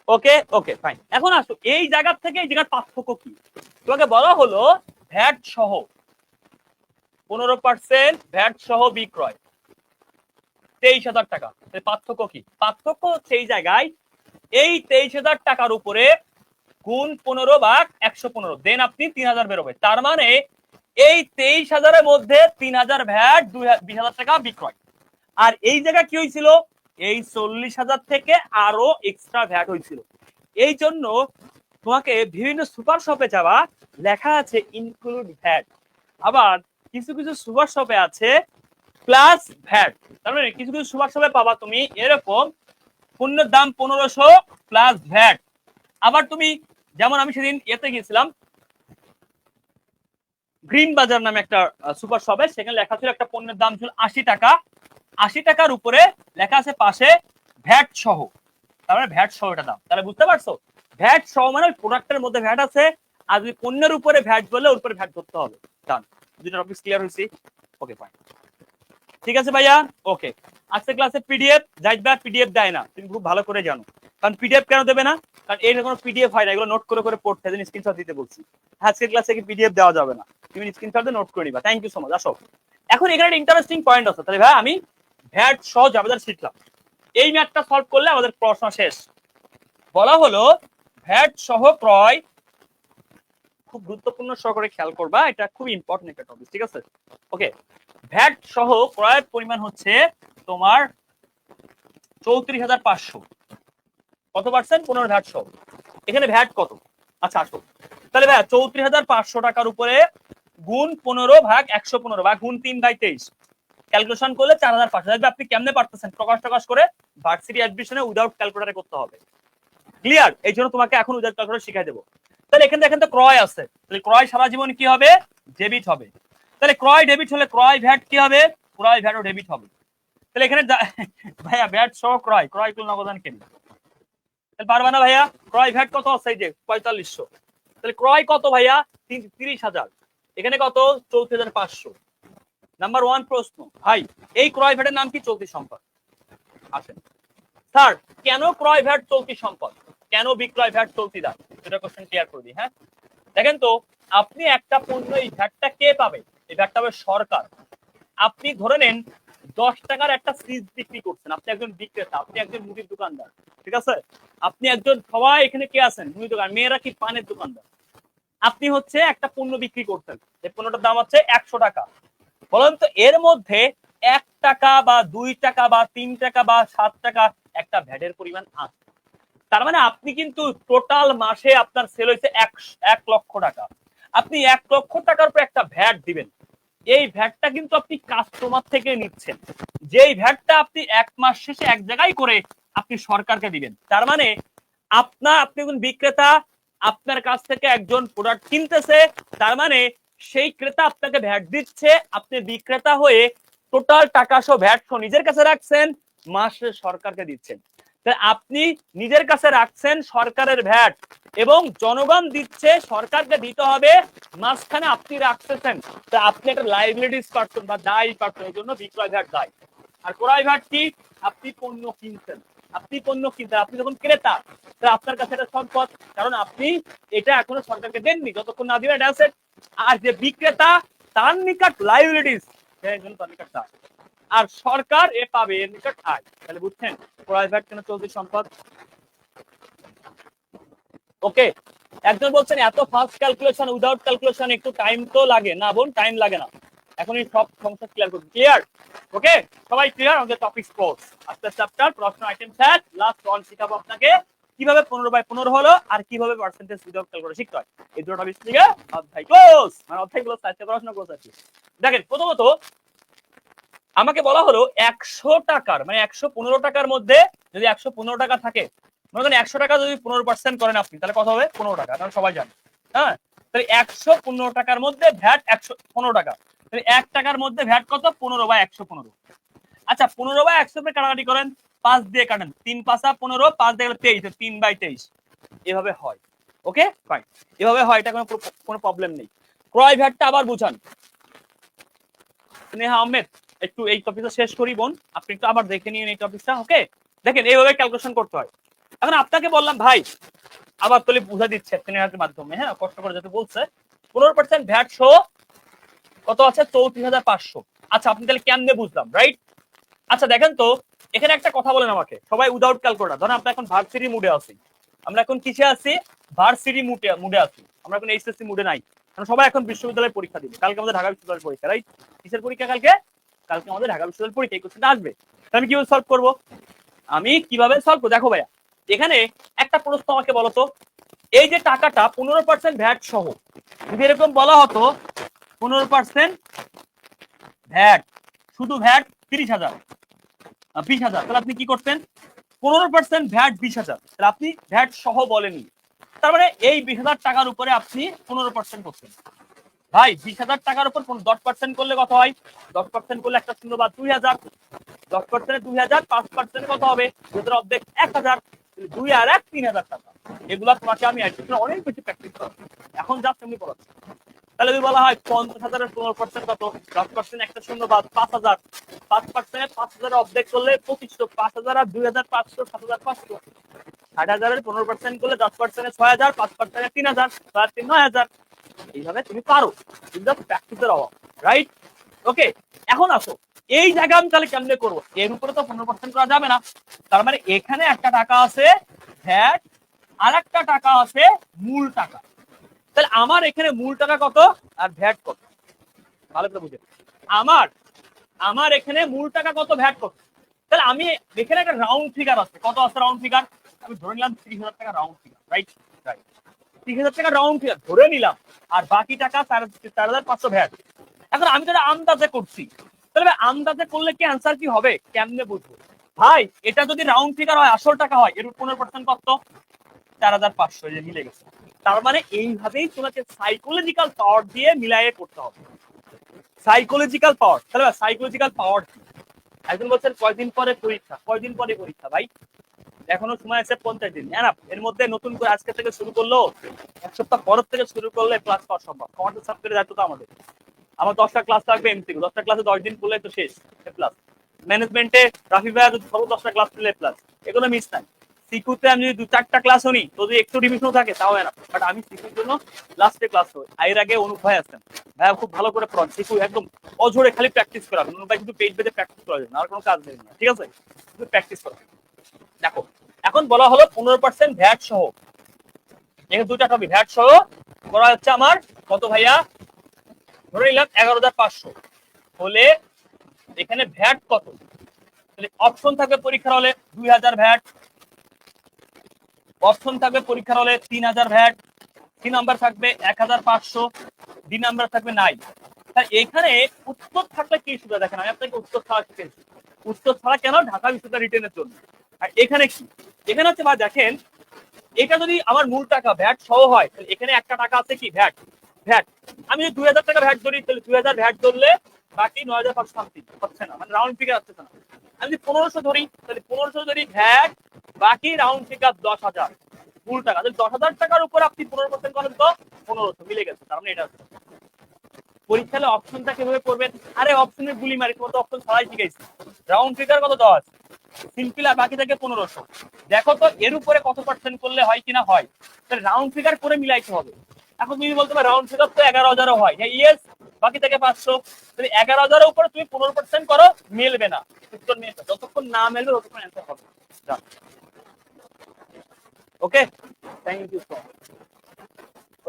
ওকে ওকে ফাইন। এখন আসো এই জায়গা থেকে এই জায়গার পার্থক্য কি, তোমাকে বলা হলো ভ্যাট সহ, 15% ভ্যাট সহ বিক্রয় 23,000 টাকা। পার্থক্য কি? পার্থক্য হচ্ছে এই জায়গায় এই 23,000 টাকার উপরে গুণ 15 ভাগ 115 দেন আপনি 3,000 বেরোবে। তার মানে এই 23,000-এর মধ্যে 3,000 ভ্যাট 20,000 টাকা বিক্রয়। আর এই জায়গা কি হয়েছিল? এই 40,000 থেকে আরো এক্সট্রা ভ্যাট হয়েছিল। এই জন্য তোমাকে বিভিন্ন সুপার শপে যাওয়া, লেখা আছে ইনক্লুড ভ্যাট, আবার কিছু কিছু সুপার শপে আছে প্লাস ভ্যাট। তার মানে কিছু কিছু সুপার শপে পাবা তুমি এরকম পণ্যের দাম 1500 প্লাস ভ্যাট। আবার তুমি যেমন আমি সেদিন এতে গিয়েছিলাম গ্রিন বাজার নামে একটা সুপার শপে, সেখানে লেখা ছিল একটা পণ্যের দাম ছিল 80 টাকা, 80 টাকার উপরে লেখা আছে পাশে ভ্যাট সহ, তার মানে ভ্যাট সহ এটা দাম। তাহলে বুঝতে পারছো ভ্যাট সহ মানে প্রোডাক্টের মধ্যে ভ্যাট আছে, আর যদি পণ্যের উপরে ভ্যাট বলে ওর উপরে ভ্যাট ধরতে হবে। ডান, দুটো টপিক ক্লিয়ার হয়েছে? ওকে ফাইন, ঠিক আছে ভাইয়া। ওকে, আজকে ক্লাসে পিডিএফ যাইবা, পিডিএফ দেয় না, তুমি খুব ভালো করে জানো। কারণ পিডিএফ কেন দেবে না? কারণ এর কোনো পিডিএফ হয় না, এগুলো নোট করে করে পড়তে হয়, স্ক্রিনশট দিতে বলছি। আজকের ক্লাসে কি পিডিএফ দেওয়া যাবে না, তুমি স্ক্রিনশট দিয়ে নোট করে নিবা। Thank you so much. আসো, এখন এখানে একটা ইন্টারেস্টিং পয়েন্ট আছে। তাহলে ভাই আমি ভ্যাট সহ জাবেদার শিখলাম, এই ম্যাথটা সলভ করলে আমাদের প্রশ্ন শেষ। বলা হলো ভ্যাট সহ ক্রয়, খুব গুরুত্বপূর্ণ সহকারে খেয়াল করবা, এটা খুব ইম্পর্টেন্ট একটা টপিক, ঠিক আছে? ওকে, ভ্যাট সহ ক্রয়ের পরিমাণ হচ্ছে তোমার 34,500। কত পার্সেন্ট? 15 ভ্যাট সহ। এখানে ভ্যাট কত? আচ্ছা আসো, তাহলে ভাই 34,500 টাকার উপরে গুণ 15 ভাগ 115 ভাগ গুণ 3/23 ক্যালকুলেশন করলে 4,500। আপনি কেমনে পারতেছেন? প্রকাশ করে ভার্সিটি অ্যাডমিশনে উইদাউট ক্যালকুলেটরে করতে হবে। ক্লিয়ার? এই জন্য তোমাকে এখন উইদাউট ক্যালকুলেটর শিখাই দেবো। তাহলে এখানে দেখেন তো ক্রয় আছে, তাহলে ক্রয় সারা জীবন কি হবে? ডেবিট হবে। তাহলে ক্রয় ডেবিট হলে ক্রয় ভ্যাট কি হবে? ক্রয় ভ্যাটও ডেবিট হবে। তাহলে এখানে ভাইয়া ভ্যাট সহ ক্রয়, ক্রয় করলে নগদান কেন? তাহলে পারবা না ভাইয়া? ক্রয় ভ্যাট কত আছে? এই যে 4500। তাহলে ক্রয় কত ভাইয়া? 30,000। এখানে কত? 34,500। নাম্বার 1 প্রশ্ন, ভাই এই ক্রয় ভ্যাটের নাম কি? চলতি সম্পদ। আসেন স্যার, কেন ক্রয় ভ্যাট চলতি সম্পদ, কেন বিক্রয় ভ্যাট চলতি দাম? এটা কোশ্চেন ক্লিয়ার করে দিই। হ্যাঁ দেখেন তো, আপনি একটা পণ্য, এই ভ্যাটটা কে পাবে? এই ভ্যাটটা পাবে সরকার। আপনি ধরে নেন 10 টাকার একটা ফ্রিজ বিক্রি করছেন, আপনি একজন বিক্রেতা, আপনি একজন মুদির দোকানদার, ঠিক আছে? আপনি একজন, সবাই এখানে কে আছেন? মুদির দোকান, মেয়েরা কি পানের দোকানদার। আপনি হচ্ছে একটা পণ্য বিক্রি করছেন, এই পণ্যটার দাম হচ্ছে 100 টাকা। বলেন তো এর মধ্যে 1 টাকা বা 2 টাকা বা 3 টাকা বা 7 টাকা একটা ভ্যাটের পরিমাণ আছে। তার মানে আপনি কিন্তু টোটাল মাসে আপনার সেল হয়েছে 1 লক্ষ টাকা, আপনি 1 লক্ষ টাকার উপর একটা ভ্যাট দিবেন। এই ভ্যাটটা কিন্তু আপনি কাস্টমার থেকে নিচ্ছেন, যেই ভ্যাটটা আপনি 1 মাস শেষে এক জায়গায় করে আপনি সরকারকে দিবেন। তার মানে আপনি একজন বিক্রেতা, আপনার কাছ থেকে একজন প্রোডাক্ট কিনতেছে, তার মানে সেই ক্রেতা আপনাকে ভ্যাট দিচ্ছে, আপনি বিক্রেতা হয়ে টোটাল টাকা সহ ভ্যাট সহ নিজের কাছে রাখছেন, মাসে সরকারকে দিচ্ছেন। আপনি নিজের কাছে রাখছেন সরকারের ভ্যাট, এবং জনগণ দিচ্ছে, সরকারকে দিতে হবে, মাঝখানে আপনি রাখতেছেন। আপনি একটা লাইবিলিটিস পার্সন বা দায়ী পার্সন, এই জন্য বিক্রয় ভ্যাট দায়ী। আর ক্রয় ভ্যাট কি? আপনি পণ্য কিনছেন, আপনি যখন ক্রেতা, আপনার কাছে এটা সম্পদ, কারণ আপনি এটা এখনো সরকারকে দেননি, যতক্ষণ না দিবেন এটা অ্যাসেট। আর যে বিক্রেতা, তার নিকট লাইবিলিটিস, তার নিকট দায়, আর সরকার এ পাবে এর নিকট আয়। তাহলে বুঝছেন ক্রয় ভ্যাট কেন চলতি সম্পদ? ওকে, একজন বলছেন এত ফাস্ট ক্যালকুলেশন, উইদাউট ক্যালকুলেশন একটু টাইম তো লাগে না। বোন টাইম লাগে না, এখন এই সব সমস্যা ক্লিয়ার করব। ক্লিয়ার? ওকে সবাই ক্লিয়ার? আমাদের টপিক কোর্স আজকে চ্যাপ্টার প্রশ্ন আইটেম সেট লাস্ট ওয়ান শিখাবো আপনাকে কিভাবে 15/15 হলো আর কিভাবে পার্সেন্টেজ উইদাউট ক্যালকুলেটর শিখতে হয়। এই দুটো টপিক থেকে অধ্যায় ক্লোজ, মানে অধ্যায় ক্লোজ, আজকে পড়াশোনা ক্লোজ আছে। দেখেন প্রথমত আমাকে বলা হলো 100 টাকার, মানে 115 টাকার মধ্যে যদি 115 টাকা থাকে, মনে করেন 100 টাকা যদি 15% করেন আপনি, তাহলে কত হবে? 15 টাকা, কারণ সবাই জানে। হ্যাঁ, তাহলে 115 টাকার মধ্যে ভ্যাট 115 টাকা, তাহলে 1 টাকার মধ্যে ভ্যাট কত? 15/115। আচ্ছা 15/100 কাটাকাটি করেন, 5 দিয়ে কাটেন, 3 5 15, 5 দিয়ে গেলে 23, 3/23 এভাবে হয়। ওকে ফাইন, এভাবে হয়, এটা কোনো প্রবলেম নেই। ক্রয় ভ্যাটটা আবার বুঝান। স্নেহা আহমেদ, একটু এই টপিকটা শেষ করি বোন, আপনি একটু আবার দেখে নিন এই টপিকটা। ওকে দেখেন এইভাবে ক্যালকুলেশন করতে হয়। এখন আপনাকে বললাম ভাই, আবার তাহলে বুঝা দিচ্ছে স্নেহার মাধ্যমে, হ্যাঁ কষ্ট করে যেতে বলছে, 15% ভ্যাট সহ কত আছে 34,500। আচ্ছা আপনি তাহলে কেমনে বুঝলাম, রাইট? আচ্ছা দেখেন তো, এখানে একটা কথা বলেন আমাকে সবাই উইদাউট ক্যালকুলেটর। ধরেন আমরা এখন ভার্সিটি মুডে আছি, আমরা এখন কিসে আছি? ভার্সিটি মুডে আছি, আমরা এখন এইচএসসি মুডে নাই, কারণ সবাই এখন বিশ্ববিদ্যালয়ের পরীক্ষা দিবে। কালকে আমাদের ঢাকা বিশ্ববিদ্যালয়ের পরীক্ষা, রাইট? কিসের পরীক্ষা কালকে? কালকে আমাদের ঢাকা বিশ্ববিদ্যালয়ের পরীক্ষা। এই কোশ্চেনটা আসবে, আমি কিভাবে সলভ করবো? আমি কিভাবে সলভ করবো দেখো ভাইয়া, এখানে একটা প্রশ্ন আমাকে বলো তো, এই যে টাকাটা 15% ভ্যাট সহ যদি এরকম বলা হতো 15% ভ্যাট, শুধু ভ্যাট 30,000 20,000, তাহলে আপনি কি করতেন? 15% ভ্যাট 20,000, তাহলে আপনি ভ্যাট সহ বলেনি, তার মানে এই 20,000 টাকার উপরে আপনি 15% করছেন। ভাই 20,000 টাকার উপর 10% করলে কত হয়? 10% করলে একটা শূন্য বাদ 2,000, 10% 2,000, 5% কত হবে? দুটোর অর্ধেক 1,000, 2 আর 1 3,000 টাকা। এগুলা তোমাকে আমি অনেক বেশি প্র্যাকটিস করো, এখন জাস্ট আমি পড়াচ্ছি। তাহলে যদি বলা হয় 50,000-এর 15% কত? 10% একটা শূন্য বাদ 5,000, 5% 5,000 অর্ধেক করলে 2500, 5,000 আর 2,500 7,500, 60,000-এর 15% করলে 10% 6,000, 5% 3,000, 3 9,000। এইভাবে তুমি পারো, কিন্তু প্র্যাকটিসের অভাব, রাইট? ওকে, এখন আসো এই জায়গা আমি তাহলে কেমনে করবো? এর উপরে তো 15% করা যাবে না, তার মানে এখানে একটা টাকা আছে ভ্যাট, আর একটা টাকা আছে মূল টাকা। তাহলে আমার এখানে মূল টাকা কত আর ভ্যাট কত? ভালো করে বুঝে, আমার আমার এখানে মূল টাকা কত, ভ্যাট কত? তাহলে আমি এখানে একটা রাউন্ড ফিগার আছে, কত আছে রাউন্ড ফিগার? আমি ধরে নিলাম 30,000 টাকা রাউন্ড ফিগার, রাইট? রাইট, 30,000 টাকা রাউন্ড ফিগার ধরে নিলাম, আর বাকি টাকা 4,500 ভ্যাট। এখন আমি যেটা আন্দাজে করছি, তাহলে আন্দাজে করলে কি অ্যান্সার কি হবে? কেমনে বুঝবো ভাই? এটা যদি রাউন্ড ফিগার হয়, আসল টাকা হয়, এর 15% কত? 4,500, যে মিলে গেছে। তার মানে এইভাবেই তোমাকে সাইকোলজিক্যাল পাওয়ার দিয়ে মিলাইয়ে করতে হবে, সাইকোলজিক্যাল পাওয়ার। তাহলে সাইকোলজিক্যাল পাওয়ার, একজন বলছেন কয়দিন পরে পরীক্ষা, কয়দিন পরে পরীক্ষা ভাই? এখনো সময় আছে 50 দিন, এর মধ্যে নতুন করে আজকে থেকে শুরু করলো, এক সপ্তাহ পরের থেকে শুরু করলে ক্লাস পাওয়া সম্ভব। কমার্সের সাবজেক্টের দায়িত্ব তো আমাদের। আমার 10টা ক্লাস থাকবে এমসিকিউ, 10টা ক্লাসে 10 দিন করলে তো শেষ, এ প্লাস। ম্যানেজমেন্টে রাফি ভাইয়া যদি 10টা ক্লাস করলে প্লাস, এগুলো মিস নাই। সিকুতে আমি যদি 2-4টা ক্লাস শুনি, যদি একটু রিভিশন থাকে তাও না, বাট আমি সিকুর জন্য লাস্টে ক্লাস হই। এর আগে অনুপ ভাই আসছেন, ভাইয়া খুব ভালো করে পড়ান, সিকু একদম অঝরে খালি প্র্যাকটিস করাবেন। অনুপ ভাই কিন্তু পেজ বেঁধে প্র্যাকটিস করা যায় না, আর কোনো কাজ নেই না, ঠিক আছে? শুধু প্র্যাকটিস করা। দেখো এখন বলা হলো 15% ভ্যাট সহ, এখানে দুটা টপিক ভ্যাট সহ করা হচ্ছে আমার কত ভাইয়া? ধরে নিলাম 11,500 হলে এখানে ভ্যাট কত? অপশন থাকবে পরীক্ষার হলে 2,000 ভ্যাট, অপশন থাকবে পরীক্ষার হলে 3,000 ভ্যাট, সি নাম্বার থাকবে 1,500, ডি নাম্বার থাকবে নাই। তাই এখানে উত্তর থাকলে কি সুবিধা? দেখেন আমি আপনাকে উত্তর ছাড়া শিখেছি, উত্তর ছাড়া কেন? ঢাকা বিশ্ববিদ্যালয় রিটেনের জন্য। আর এখানে কি? এখানে হচ্ছে বা দেখেন, এটা যদি আমার মূল টাকা ভ্যাট সহ হয়, তাহলে এখানে একটা টাকা আছে কি ভ্যাট, ভ্যাট। আমি যদি 2,000 টাকা ভ্যাট ধরি, তাহলে 2,000 ভ্যাট ধরলে বাকি 9,500 সামথিং হচ্ছে না, মানে রাউন্ড ফিগার আসছে না। আমি যদি 1,500 ধরি, তাহলে 1,500 ধরি ভ্যাট, বাকি রাউন্ড ফিগার 10,000 মূল টাকা। তাহলে 10,000 টাকার উপর আপনি 15% করেন তো 1,500 মিলে গেছে, তার মানে এটা পরীক্ষালে অপশনটা কিভাবে করবেন? আরে অপশনের গুলি মারি, তোমার তো অপশন ছাড়াই শিখাইছি। রাউন্ড ফিগার কত 10, সিম্পল, আর বাকি থাকে 1,500। দেখো তো এর উপরে কত পার্সেন্ট করলে হয় কিনা হয়, তাহলে রাউন্ড ফিগার করে মিলাইতে হবে। এখন তুমি বলতে পারো রাউন্ড ফিগার তো 11,000 হয়, হ্যাঁ ইয়েস, বাকি থেকে 500, তাহলে 11,000 উপরে তুমি 15% করো, মিলবে না, উত্তর মিলবে। যতক্ষণ না মিলবে ততক্ষণ অ্যান্সার হবে। ওকে, থ্যাংক ইউ সো মাচ।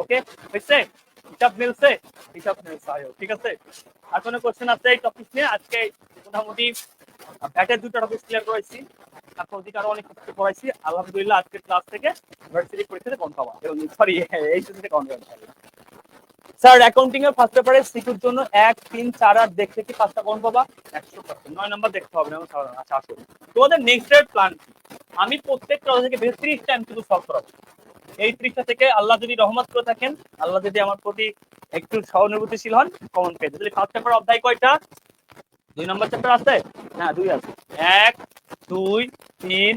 ওকে, হয়েছে? হিসাব মিলছে? হিসাব মিলছে, ঠিক আছে। আর কোনো কোশ্চেন আছে এই টপিক নিয়ে? আজকে মোটামুটি ব্যাটের দুটো টপিক ক্লিয়ার করেছি, এখন ওদিকে আরো অনেক কিছু পড়াইছি আলহামদুলিল্লাহ। আজকের ক্লাস থেকে ভার্সিটি পরীক্ষাতে কম পাবা, সরি এই থেকে কম পাবা। স্যার অ্যাকাউন্টিং এর ফার্স্ট পেপারে সিকিউর জন্য 1, 3, 4 আর দেখতে কি 5টা কোন পাবা? 100%, 9 নাম্বার দেখতে হবে না। আচ্ছা আসো, তোমাদের নেক্সট এর প্ল্যান কি? আমি প্রত্যেকটা থেকে 30টা এমসিকিউ সলভ করাবো। এই 30টা থেকে আল্লাহ যদি রহমত করে থাকেন, আল্লাহ যদি আমার প্রতি একটু সহানুভূতিশীল হন, কমন পেয়ে যাবে। ফার্স্ট পেপার অধ্যায় কয়টা? 2 নম্বর চ্যাপ্টার আছে, হ্যাঁ 2 আছে। 1, 2, 3,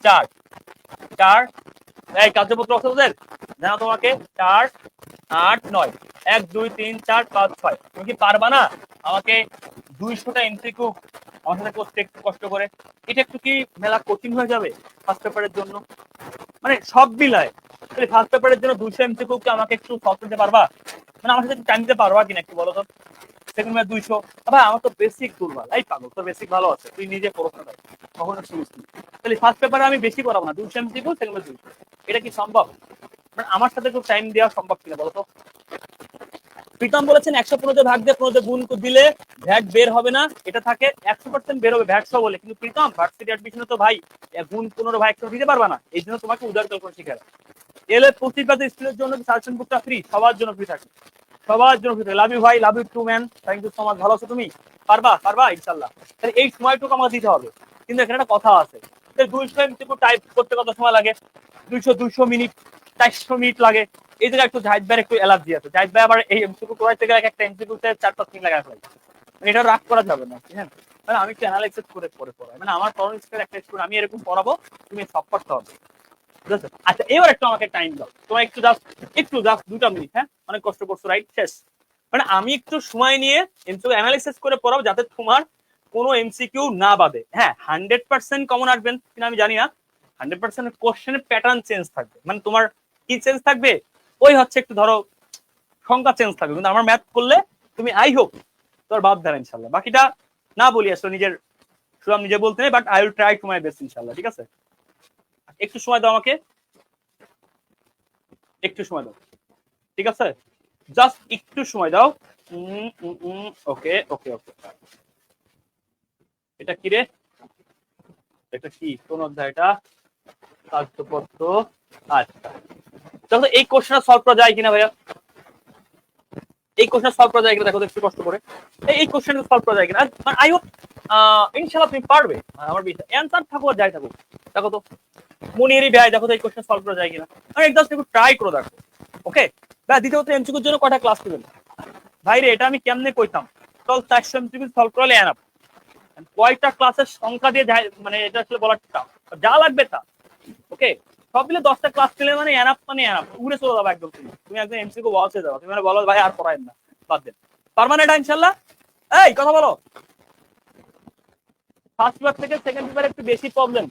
4, 4। এই কার্যপত্র আছে ওদের, জানো তোমাকে 4, 8, 9, 1, 2, 3, 4, 5, 6। তুমি কি পারবা না আমাকে 200টা এমসিকিউ আমার সাথে করতে একটু কষ্ট করে? এটা একটু কি মেলা কঠিন হয়ে যাবে ফার্স্ট পেপারের জন্য? মানে সব মিলায় ফার্স্ট পেপারের জন্য 200 এমসিকিউ কি আমাকে একটু সলভ করতে পারবা? মানে আমার সাথে টাইম দিতে পারবা কিনা একটু বলো তো। Second paper 200। ভাই আমার তো বেসিক দুর্বল। এই পাগল, তোর বেসিক ভালো আছে, তুই নিজে পড়াশোনা কর, কখনো শুনিস নি। তাহলে ফার্স্ট পেপারে আমি বেশি পড়াবো না, 200 এমসিকিউ, সেকেন্ড পেপার 200। এটা কি সম্ভব? মানে আমার সাথে একটু টাইম দেওয়া সম্ভব কিনা বলো তো? প্রীতম বলেছেন 115 ভাগ দিয়ে 15 গুণ দিলে ভ্যাট বের হবে না, এটা থাকে 100% বের হবে ভ্যাট সহ বলে। কিন্তু প্রীতম ভার্সিটি অ্যাডমিশনে তো ভাই গুণ 15 ভাগ 100 দিতে পারবা না, এই জন্য তোমাকে উদার কল্পনা শিখায়। এলে প্রতিবাদ স্কুলের জন্য সাজেশন বুকটা ফ্রি, সবার জন্য ফ্রি থাকে, সবার জন্য ফ্রি থাকে। লাভ ইউ ভাই, love you too man, thank you so much. ভালো আছো তুমি? পারবা পারবা ইনশাল্লাহ। তাহলে এই সময়টুকু আমাকে দিতে হবে। কিন্তু এখানে একটা কথা আছে, 200 এমসিকিউ টাইপ করতে কত সময় লাগে? 200 মিনিট, 400 মিনিট লাগে। এই জায়গায় একটু জাহিদ ভাইয়ের একটু অ্যালার্জি আছে। জাহিদ ভাই আবার এই এমসিকিউ করাইতে গেলে একটা এমসিকিউতে 4-5 মিনিট লাগায় ফেলে। মানে এটা রাগ করা যাবে না, হ্যাঁ। মানে আমি একটু অ্যানালাইসিস করে পড়াই, মানে আমার পড়ানোর স্টাইল একটা স্কুল, আমি এরকম পড়াবো, তুমি সব করতে হবে। আচ্ছা এবার একটু আমাকে টাইম দাও, তোমার একটু জাস্ট 2টা মিনিট, হ্যাঁ। অনেক কষ্ট করছো, রাইট, শেষ। মানে আমি একটু সময় নিয়ে এমসিকিউ অ্যানালাইসিস করে পড়াবো, যাতে তোমার কোনো এমসিকিউ না বাদে। হ্যাঁ 100% কমন আসবেন কিনা আমি জানি না, 100% কোশ্চেনের প্যাটার্ন চেঞ্জ থাকবে। মানে তোমার কি চেঞ্জ থাকবে? ওই হচ্ছে একটু ধরো সংখ্যা চেঞ্জ থাকবে, কিন্তু আমার ম্যাথ করলে তুমি আই হোপ তোর বাদ দেন ইনশাল্লাহ। বাকিটা না বলি আসলে, নিজের সুরাম নিজে বলতে নেই, but I will try to my best ইনশাল্লাহ। ঠিক আছে, একটু সময় দাও আমাকে, একটু সময় দাও, ঠিক আছে, জাস্ট একটু সময় দাও। ওকে ওকে ওকে। এটা কি রে? এটা কি, কোন অধ্যায় এটা? কার্যপত্র। আচ্ছা দেখো এই কোশ্চেনটা সলভ করা যায় কিনা ভাইয়া, এই কোশ্চেন সলভ করা যায় কিনা দেখো তো একটু কষ্ট করে। এই কোশ্চেন সলভ করা যায় কিনা, আই হোপ ইনশাআল্লাহ তুমি পারবে, আমার বিশ্বাস। অ্যানসার থাকুক আর যাই থাকুক, দেখো তো মনিরই ভাই, দেখো তো এই কোশ্চেন সলভ করা যায় কিনা। আর জাস্ট একটু ট্রাই করে দেখো, ওকে। ভাই দ্বিতীয়ত এমসিকিউর জন্য কয়টা ক্লাস নেবেন? ভাই রে এটা আমি কেমনে কইতাম, চল 400 এমসিকিউ সলভ করলে এনাফ। কয়টা ক্লাসের সংখ্যা দিয়ে যায়, মানে এটা আসলে বলার যা লাগবে তা, ওকে। সব মিলে 10টা ক্লাস পেলে মানে এনাফ, মানে এনাফ, উড়ে চলে যাবে একদম। তুমি একদম এমসিকিউ ওয়াচ হয়ে যাবে, তুমি মানে বলো ভাই আর পড়ায়েন না, বাদ দেন। পারমান এটা ইনশাআল্লাহ। এই কথা বলো, ফার্স্ট পেপার থেকে সেকেন্ড পেপার একটু বেশি প্রবলেম,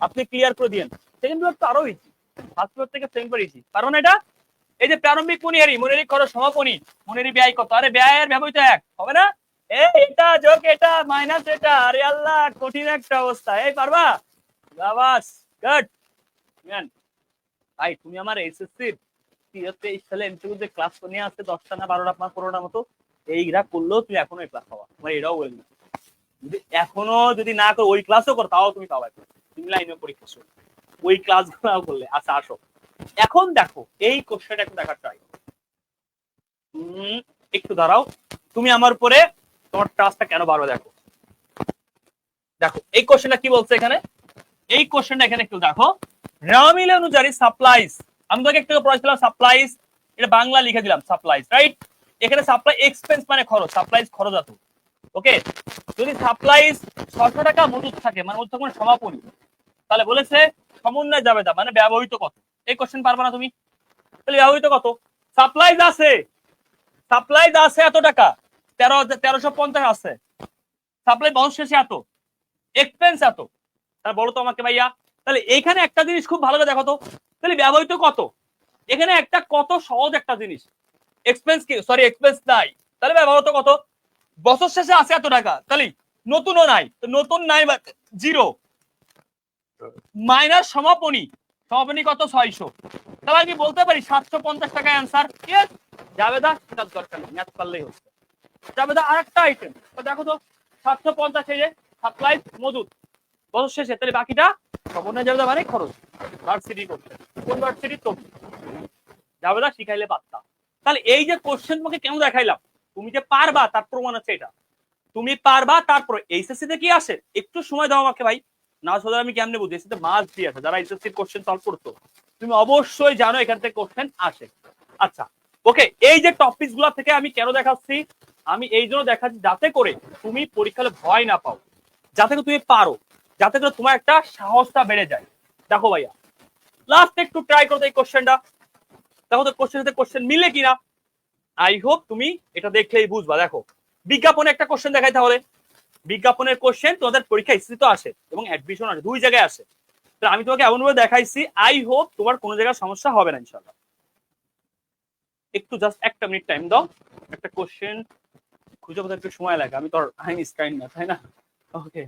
আপনি ক্লিয়ার করে দিয়েন। সেকেন্ড পেপার তো আরো ইজি, ফার্স্ট পেপার থেকে সেকেন্ড পেপার ইজি। পারমান এটা? এই যে প্রারম্ভিক মনিহারি খরচ সমাপনী, মনিহারি ব্যয় কত? আরে ব্যয়ের ব্যবহৃত এক হবে না, এটা যোগ এটা মাইনাস এটা, আরে আল্লাহ কঠিন একটা অবস্থা। এই পারবা? বাবাস, গুড ম্যান। ভাই তুমি আমার এসএসসি 23 সালে এমসিকিউ যে ক্লাস নিয়ে আসছে 10টা না 12টা আপনার 15টার মতো, এইগুলা করলেও তুমি এখনো এই ক্লাস পাবা, তোমার এটাও বলে দিচ্ছি। যদি এখনো যদি না করো, ওই ক্লাসও করো, তাও তুমি পাবা। তুমি লাইনে পরীক্ষা শুরু, ওই ক্লাস গুলো করলে। আচ্ছা আসো, এখন দেখো এই কোশ্চেনটা একটু দেখার ট্রাই। একটু দাঁড়াও, তুমি আমার উপরে তোমার ট্রাস্টটা কেন বাড়বে দেখো। দেখো এই কোশ্চেনটা কি বলছে এখানে, এই কোশ্চেনটা এখানে একটু দেখো। রামিল অনুযায়ী সাপ্লাইজ, আমি তোকে একটু পড়াইছিলাম সাপ্লাইজ, এটা বাংলা লিখে দিলাম সাপ্লাইজ, রাইট। এখানে সাপ্লাই এক্সপেন্স মানে খরচ, সাপ্লাইজ খরচ আছে, ওকে। যদি সাপ্লাইজ 600 টাকা মজুদ থাকে, মানে মজুদ থাকে সমাপনী, তাহলে বলেছে সমন্বয় যাবে দা মানে ব্যবহৃত কত। এই কোশ্চেন পারবা না তুমি, তাহলে ব্যবহৃত কত? সাপ্লাইজ আছে, সাপ্লাইজ আছে এত টাকা, 1350 আছে, সাপ্লাই বহন শেষে এত, এক্সপেন্স এত। তাহলে বলো তো আমাকে ভাইয়া, তাহলে এইখানে একটা জিনিস খুব ভালো করে দেখো তো, তাহলে ব্যবহৃত কত, এখানে একটা কত সহজ একটা জিনিস, এক্সপেন্স কি, সরি এক্সপেন্স নাই, তাহলে ব্যবহৃত কত? বছর শেষে আছে এত টাকা, তাহলে নতুনও নাই, তো নতুন নাই জিরো, মাইনাস সমাপনী, সমাপনী কত 600, তাহলে আমি বলতে পারি 750 টাকা অ্যান্সার। জাবেদা সেটার দরকার নেই, ম্যাথ পারলেই হচ্ছে। জাবেদা আরেকটা আইটেম দেখো তো, 750 এই যে সাপ্লাই মজুদ বছর শেষে, তাহলে বাকিটা সমন্বয় জাবেদা মানে খরচ, ভার্সিটি করতে, কোন ভার্সিটি তো জাবেদা শিখাইলে পারতা। তাহলে এই যে কোশ্চেন তোমাকে কেন দেখাইলাম, তুমি যে পারবা তার প্রমাণ আছে এটা, তুমি পারবা। তারপর এইচএসসি তে কি আসে, একটু সময় দাও আমাকে ভাই, না আসলে আমি কেমনে বুঝি, এসএসসি মাস দিয়ে আছে, যারা এইচএসসি কোশ্চেন সলভ করতো তুমি অবশ্যই জানো এখান থেকে কোশ্চেন আসে। আচ্ছা ওকে, এই যে টপিক গুলা থেকে আমি কেন দেখাচ্ছি, আমি এই জন্য দেখাচ্ছি যাতে করে তুমি পরীক্ষায় ভয় না পাও, যাতে করে তুমি পারো, যাতে করে তোমার একটা সাহসটা বেড়ে যায়। দেখো ভাইয়া লাস্ট একটু ট্রাই করো এই কোশ্চেনটা, দেখো তো কোশ্চেন সাথে কোশ্চেন মিলে কিনা। আই হোপ তুমি এটা দেখলেই বুঝবা। দেখো বিজ্ঞাপনে একটা কোশ্চেন দেখাই, তাহলে বিজ্ঞাপনের কোশ্চেন তোমাদের পরীক্ষা স্থিত আসে এবং অ্যাডমিশন আসে, দুই জায়গায় আসে। তাহলে আমি তোমাকে এমন ভাবে দেখাইছি, আই হোপ তোমার কোনো জায়গায় সমস্যা হবে না ইনশাআল্লাহ। একটু জাস্ট একটা মিনিট টাইম দাও, একটা কোশ্চেন খুঁজে পেতে একটু সময় লাগে, আমি তো আইনস্টাইন না, তাই না? ওকে,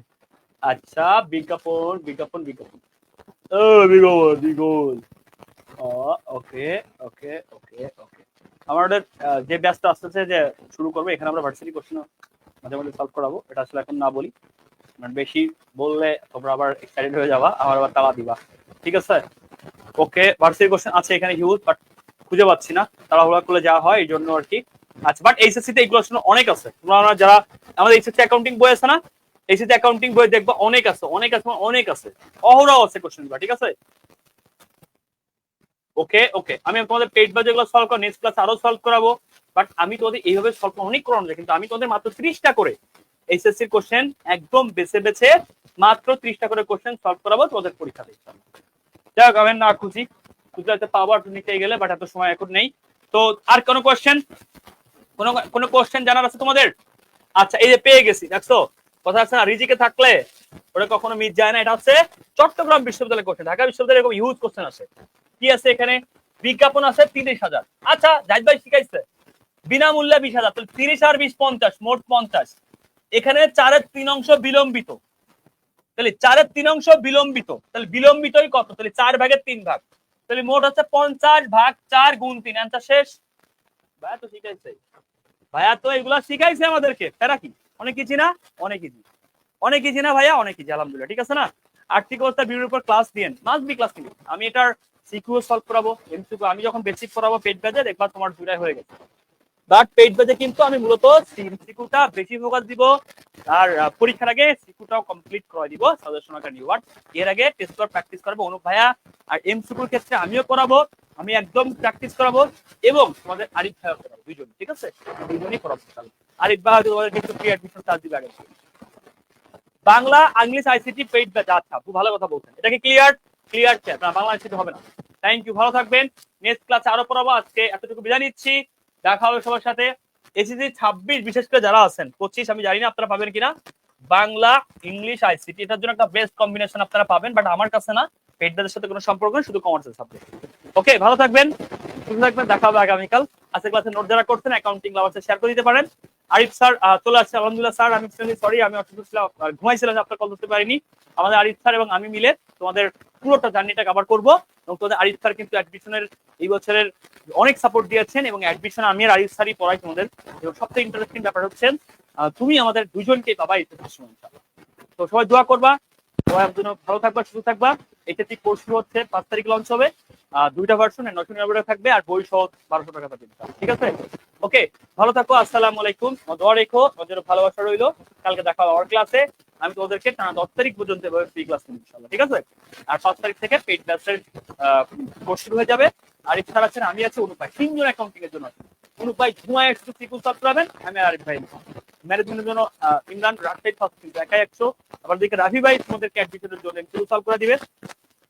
আচ্ছা বিজ্ঞাপন বিজ্ঞাপন বিজ্ঞাপন বিজ্ঞাপন ওকে ওকে ওকে ওকে। আমাদের যে ব্যাচটা আসতেছে যে শুরু করবো, এখানে আমরা ভার্সিটি কোশ্চেন মাঝে মাঝে সলভ করাবো, এটা আসলে এখন না বলি, মানে বেশি বললে তোমরা আবার এক্সাইটেড হয়ে যাবা, আমার আবার তালা দিবা, ঠিক আছে? ওকে, ভার্সিটি কোশ্চেন আছে এখানে হিউজ, বাট খুঁজে পাচ্ছি না, তাড়াহুড়া করলে যাওয়া হয় এই জন্য আর কি। আচ্ছা, বাট এইচএসসি তে এইগুলো অনেক আছে, তোমরা যারা আমাদের এইচএসসি অ্যাকাউন্টিং বই আছে না, এইচএসসি অ্যাকাউন্টিং বই দেখবা অনেক আছে অনেক আছে অনেক আছে, অহরহ আছে কোশ্চেনগুলো, ঠিক আছে? ওকে ওকে, আমি তোমাদের পেট বা যেগুলো সলভ করো নেক্সট ক্লাস আরো সলভ করাবো, বাট আমি তোমাদের এইভাবে সলভ অনেক করানো যায়, কিন্তু আমি তোমাদের মাত্র 30টা করে এইচএসসি কোশ্চেন একদম বেছে বেছে মাত্র 30টা করে কোশ্চেন সলভ করাবো তোমাদের পরীক্ষাতে। যাক, আমি না খুঁজি, খুঁজতে পাবো নিতে গেলে, বাট এত সময় এখন নেই। তো আর কোনো কোশ্চেন, কোনো কোশ্চেন জানার আছে তোমাদের? আচ্ছা, এই যে পেয়ে গেছি, দেখছো কথা আছে না, রিজিকে থাকলে ওটা কখনো মিস যায় না। এটা হচ্ছে চট্টগ্রাম বিশ্ববিদ্যালয়ের কোশ্চেন, ঢাকা বিশ্ববিদ্যালয়ে এরকম ইউজ কোশ্চেন আছে। কি আছে এখানে? বিজ্ঞাপন আছে 30,000। আচ্ছা, জাহিদ ভাই শিখাইছে বিনামূল্যে 20,000, তাহলে 30 আর 20 50, মোট 50। এখানে 4-এর 3 অংশ বিলম্বিত, তাহলে 4-এর 3 অংশ বিলম্বিত, তাহলে বিলম্বিতই কত? তাহলে 4 ভাগের 3 ভাগ, তাহলে মোট হচ্ছে 50 ভাগ 4 গুণ 3। অ্যান্সার শেষ। ভাইয়া তো শিখাইছে, ভাইয়া তো এগুলা শিখাইছে আমাদেরকে, তারা কি অনেক কিছু না? অনেক কিছু, অনেক কিছু না ভাইয়া, অনেক কিছু, আলহামদুলিল্লাহ, ঠিক আছে না? আর্থিক অবস্থা ভিডিওর উপর ক্লাস দিয়েন, মাস্ট বি ক্লাস নিবি। আমি এটার সিকিউ সলভ করাবো, এমসিকিউ আমি যখন বেসিক করাবো পেট ব্যাচে, দেখবা তোমার দুটাই হয়ে গেছে। বাট পেট ব্যাচে কিন্তু আমি মূলত সিকিউটা বেশি ফোকাস দিব, আর পরীক্ষার আগে সিকিউটাও কমপ্লিট করে দিব সাজেশন আকার নিউ ওয়ার্ড। এর আগে টেস্ট পেপার প্র্যাকটিস করবো অনুপ ভাইয়া, আর এমসিকিউর ক্ষেত্রে আমিও করাবো, আমি একদম প্র্যাকটিস করাবো, এবং তোমাদের আরিফ ভাইয়া করাবো, দুইজন, ঠিক আছে? দুইজনই করাবো। আরিফ ভাই তোমাদের কিন্তু প্রি অ্যাডমিশন চার্জ দিবে আগে। Bangla English ICT paid batch, আচ্ছা খুব ভালো কথা বলছেন, এটা কি ক্লিয়ার? ক্লিয়ার চ্যাট না, বাংলা আইসিটি হবে না। থ্যাংক ইউ, ভালো থাকবেন, নেক্সট ক্লাসে আরো পড়াবো, আজকে এতটুকু বিদায় নিচ্ছি, দেখা হবে সবার সাথে। এসিসি 26 বিশেষ করে যারা আছেন, 25 আমি জানি না আপনারা পাবেন কিনা, বাংলা ইংলিশ আইসিটি এটার জন্য একটা বেস্ট কম্বিনেশন আপনারা পাবেন, বাট আমার কাছে না, পেইড ব্যাচের সাথে কোনো সম্পর্ক নেই, শুধু কমার্সের সাবজেক্ট। ওকে, ভালো থাকবেন, সুস্থ থাকবেন, দেখা হবে আগামীকাল। আজকে ক্লাসে নোট যারা করছেন অ্যাকাউন্টিং লাভার্সে শেয়ার করে দিতে পারেন। আরিফ স্যার চলে আসছে, আলহামদুলিল্লাহ স্যার, আমি সরি, আমি অসুস্থ ছিলাম, ঘুমাইছিলাম, আপনার কল করতে পারিনি। আমাদের আরিফ স্যার এবং আমি মিলে তোমাদের পুরোটা জার্নিটা কভার করবো, এবং তোমাদের আরিফ স্যার কিন্তু অ্যাডমিশনের এই বছরের অনেক সাপোর্ট দিয়েছেন, এবং অ্যাডমিশন আমি আর আরিফ স্যারই পড়াই তোমাদের, এবং সবথেকে ইন্টারেস্টিং ব্যাপার হচ্ছে তুমি আমাদের দুজনকে পাবা এই সময়। তো সবাই দোয়া করবা, সবাই জন্য ভালো থাকবা, সুস্থ থাকবা। এটা ঠিক কোর্স হচ্ছে 5 তারিখ লঞ্চ হবে, 2টা ভার্সন, 999 থাকবে, আর বই সহ 1200 টাকা পাবে, ঠিক আছে? ওকে, ভালো থাকো, আসসালামু আলাইকুম, দোয়া রেখো, ওদের ভালোবাসা রইলো। কালকে দেখা হবে আমার ক্লাসে, আমি তোমাদেরকে টানা 10 তারিখ পর্যন্ত ফ্রি ক্লাস নেব ইনশাআল্লাহ, ঠিক আছে? আর 5 তারিখ থেকে পেইড ব্যাচের কোর্স শুরু হয়ে যাবে। আর ইফতার আছেন, আমি আছি, অনুপ ভাই, 3 জন অ্যাকাউন্টিং এর জন্য। অনুপ ভাই ধোঁয়া 100 সিকুল সলভ করাবেন, আমি আর আরিফ ভাই ম্যানেজমেন্টের জন্য ইমরান রাজশাহী ফার্স্ট একাই 100, আবার দিকে রাফি ভাই তোমাদেরকে অ্যাডমিশনের জন্য এমসিকিউ সলভ করে দিবে,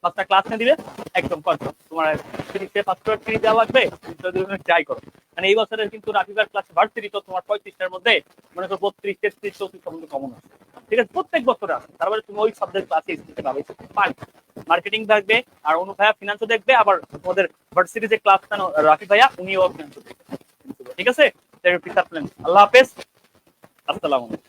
5টা ক্লাস নিয়ে দিবে, একদম কনফার্ম। তোমার 5টা ফ্রি দেওয়া লাগবে, ট্রাই করো। মানে এই বছরের কিন্তু রাফিবার ক্লাস ভার্সিটি তো তোমার 35টার মধ্যে মনে করো 32, 33, 34 পর্যন্ত কমন আছে, ঠিক আছে? প্রত্যেক বছরে আছে, তারপরে তুমি ওই সাবজেক্ট ক্লাসে শিখতে পাবে, পারি মার্কেটিং থাকবে, আর অনু ভাইয়া ফিনান্সও দেখবে, আবার তোমাদের ভার্সিটি যে ক্লাস রাফি ভাইয়া উনিও ফিনান্সও দেখবে, ঠিক আছে? আল্লাহ হাফেজ, আসসালামু আলাইকুম।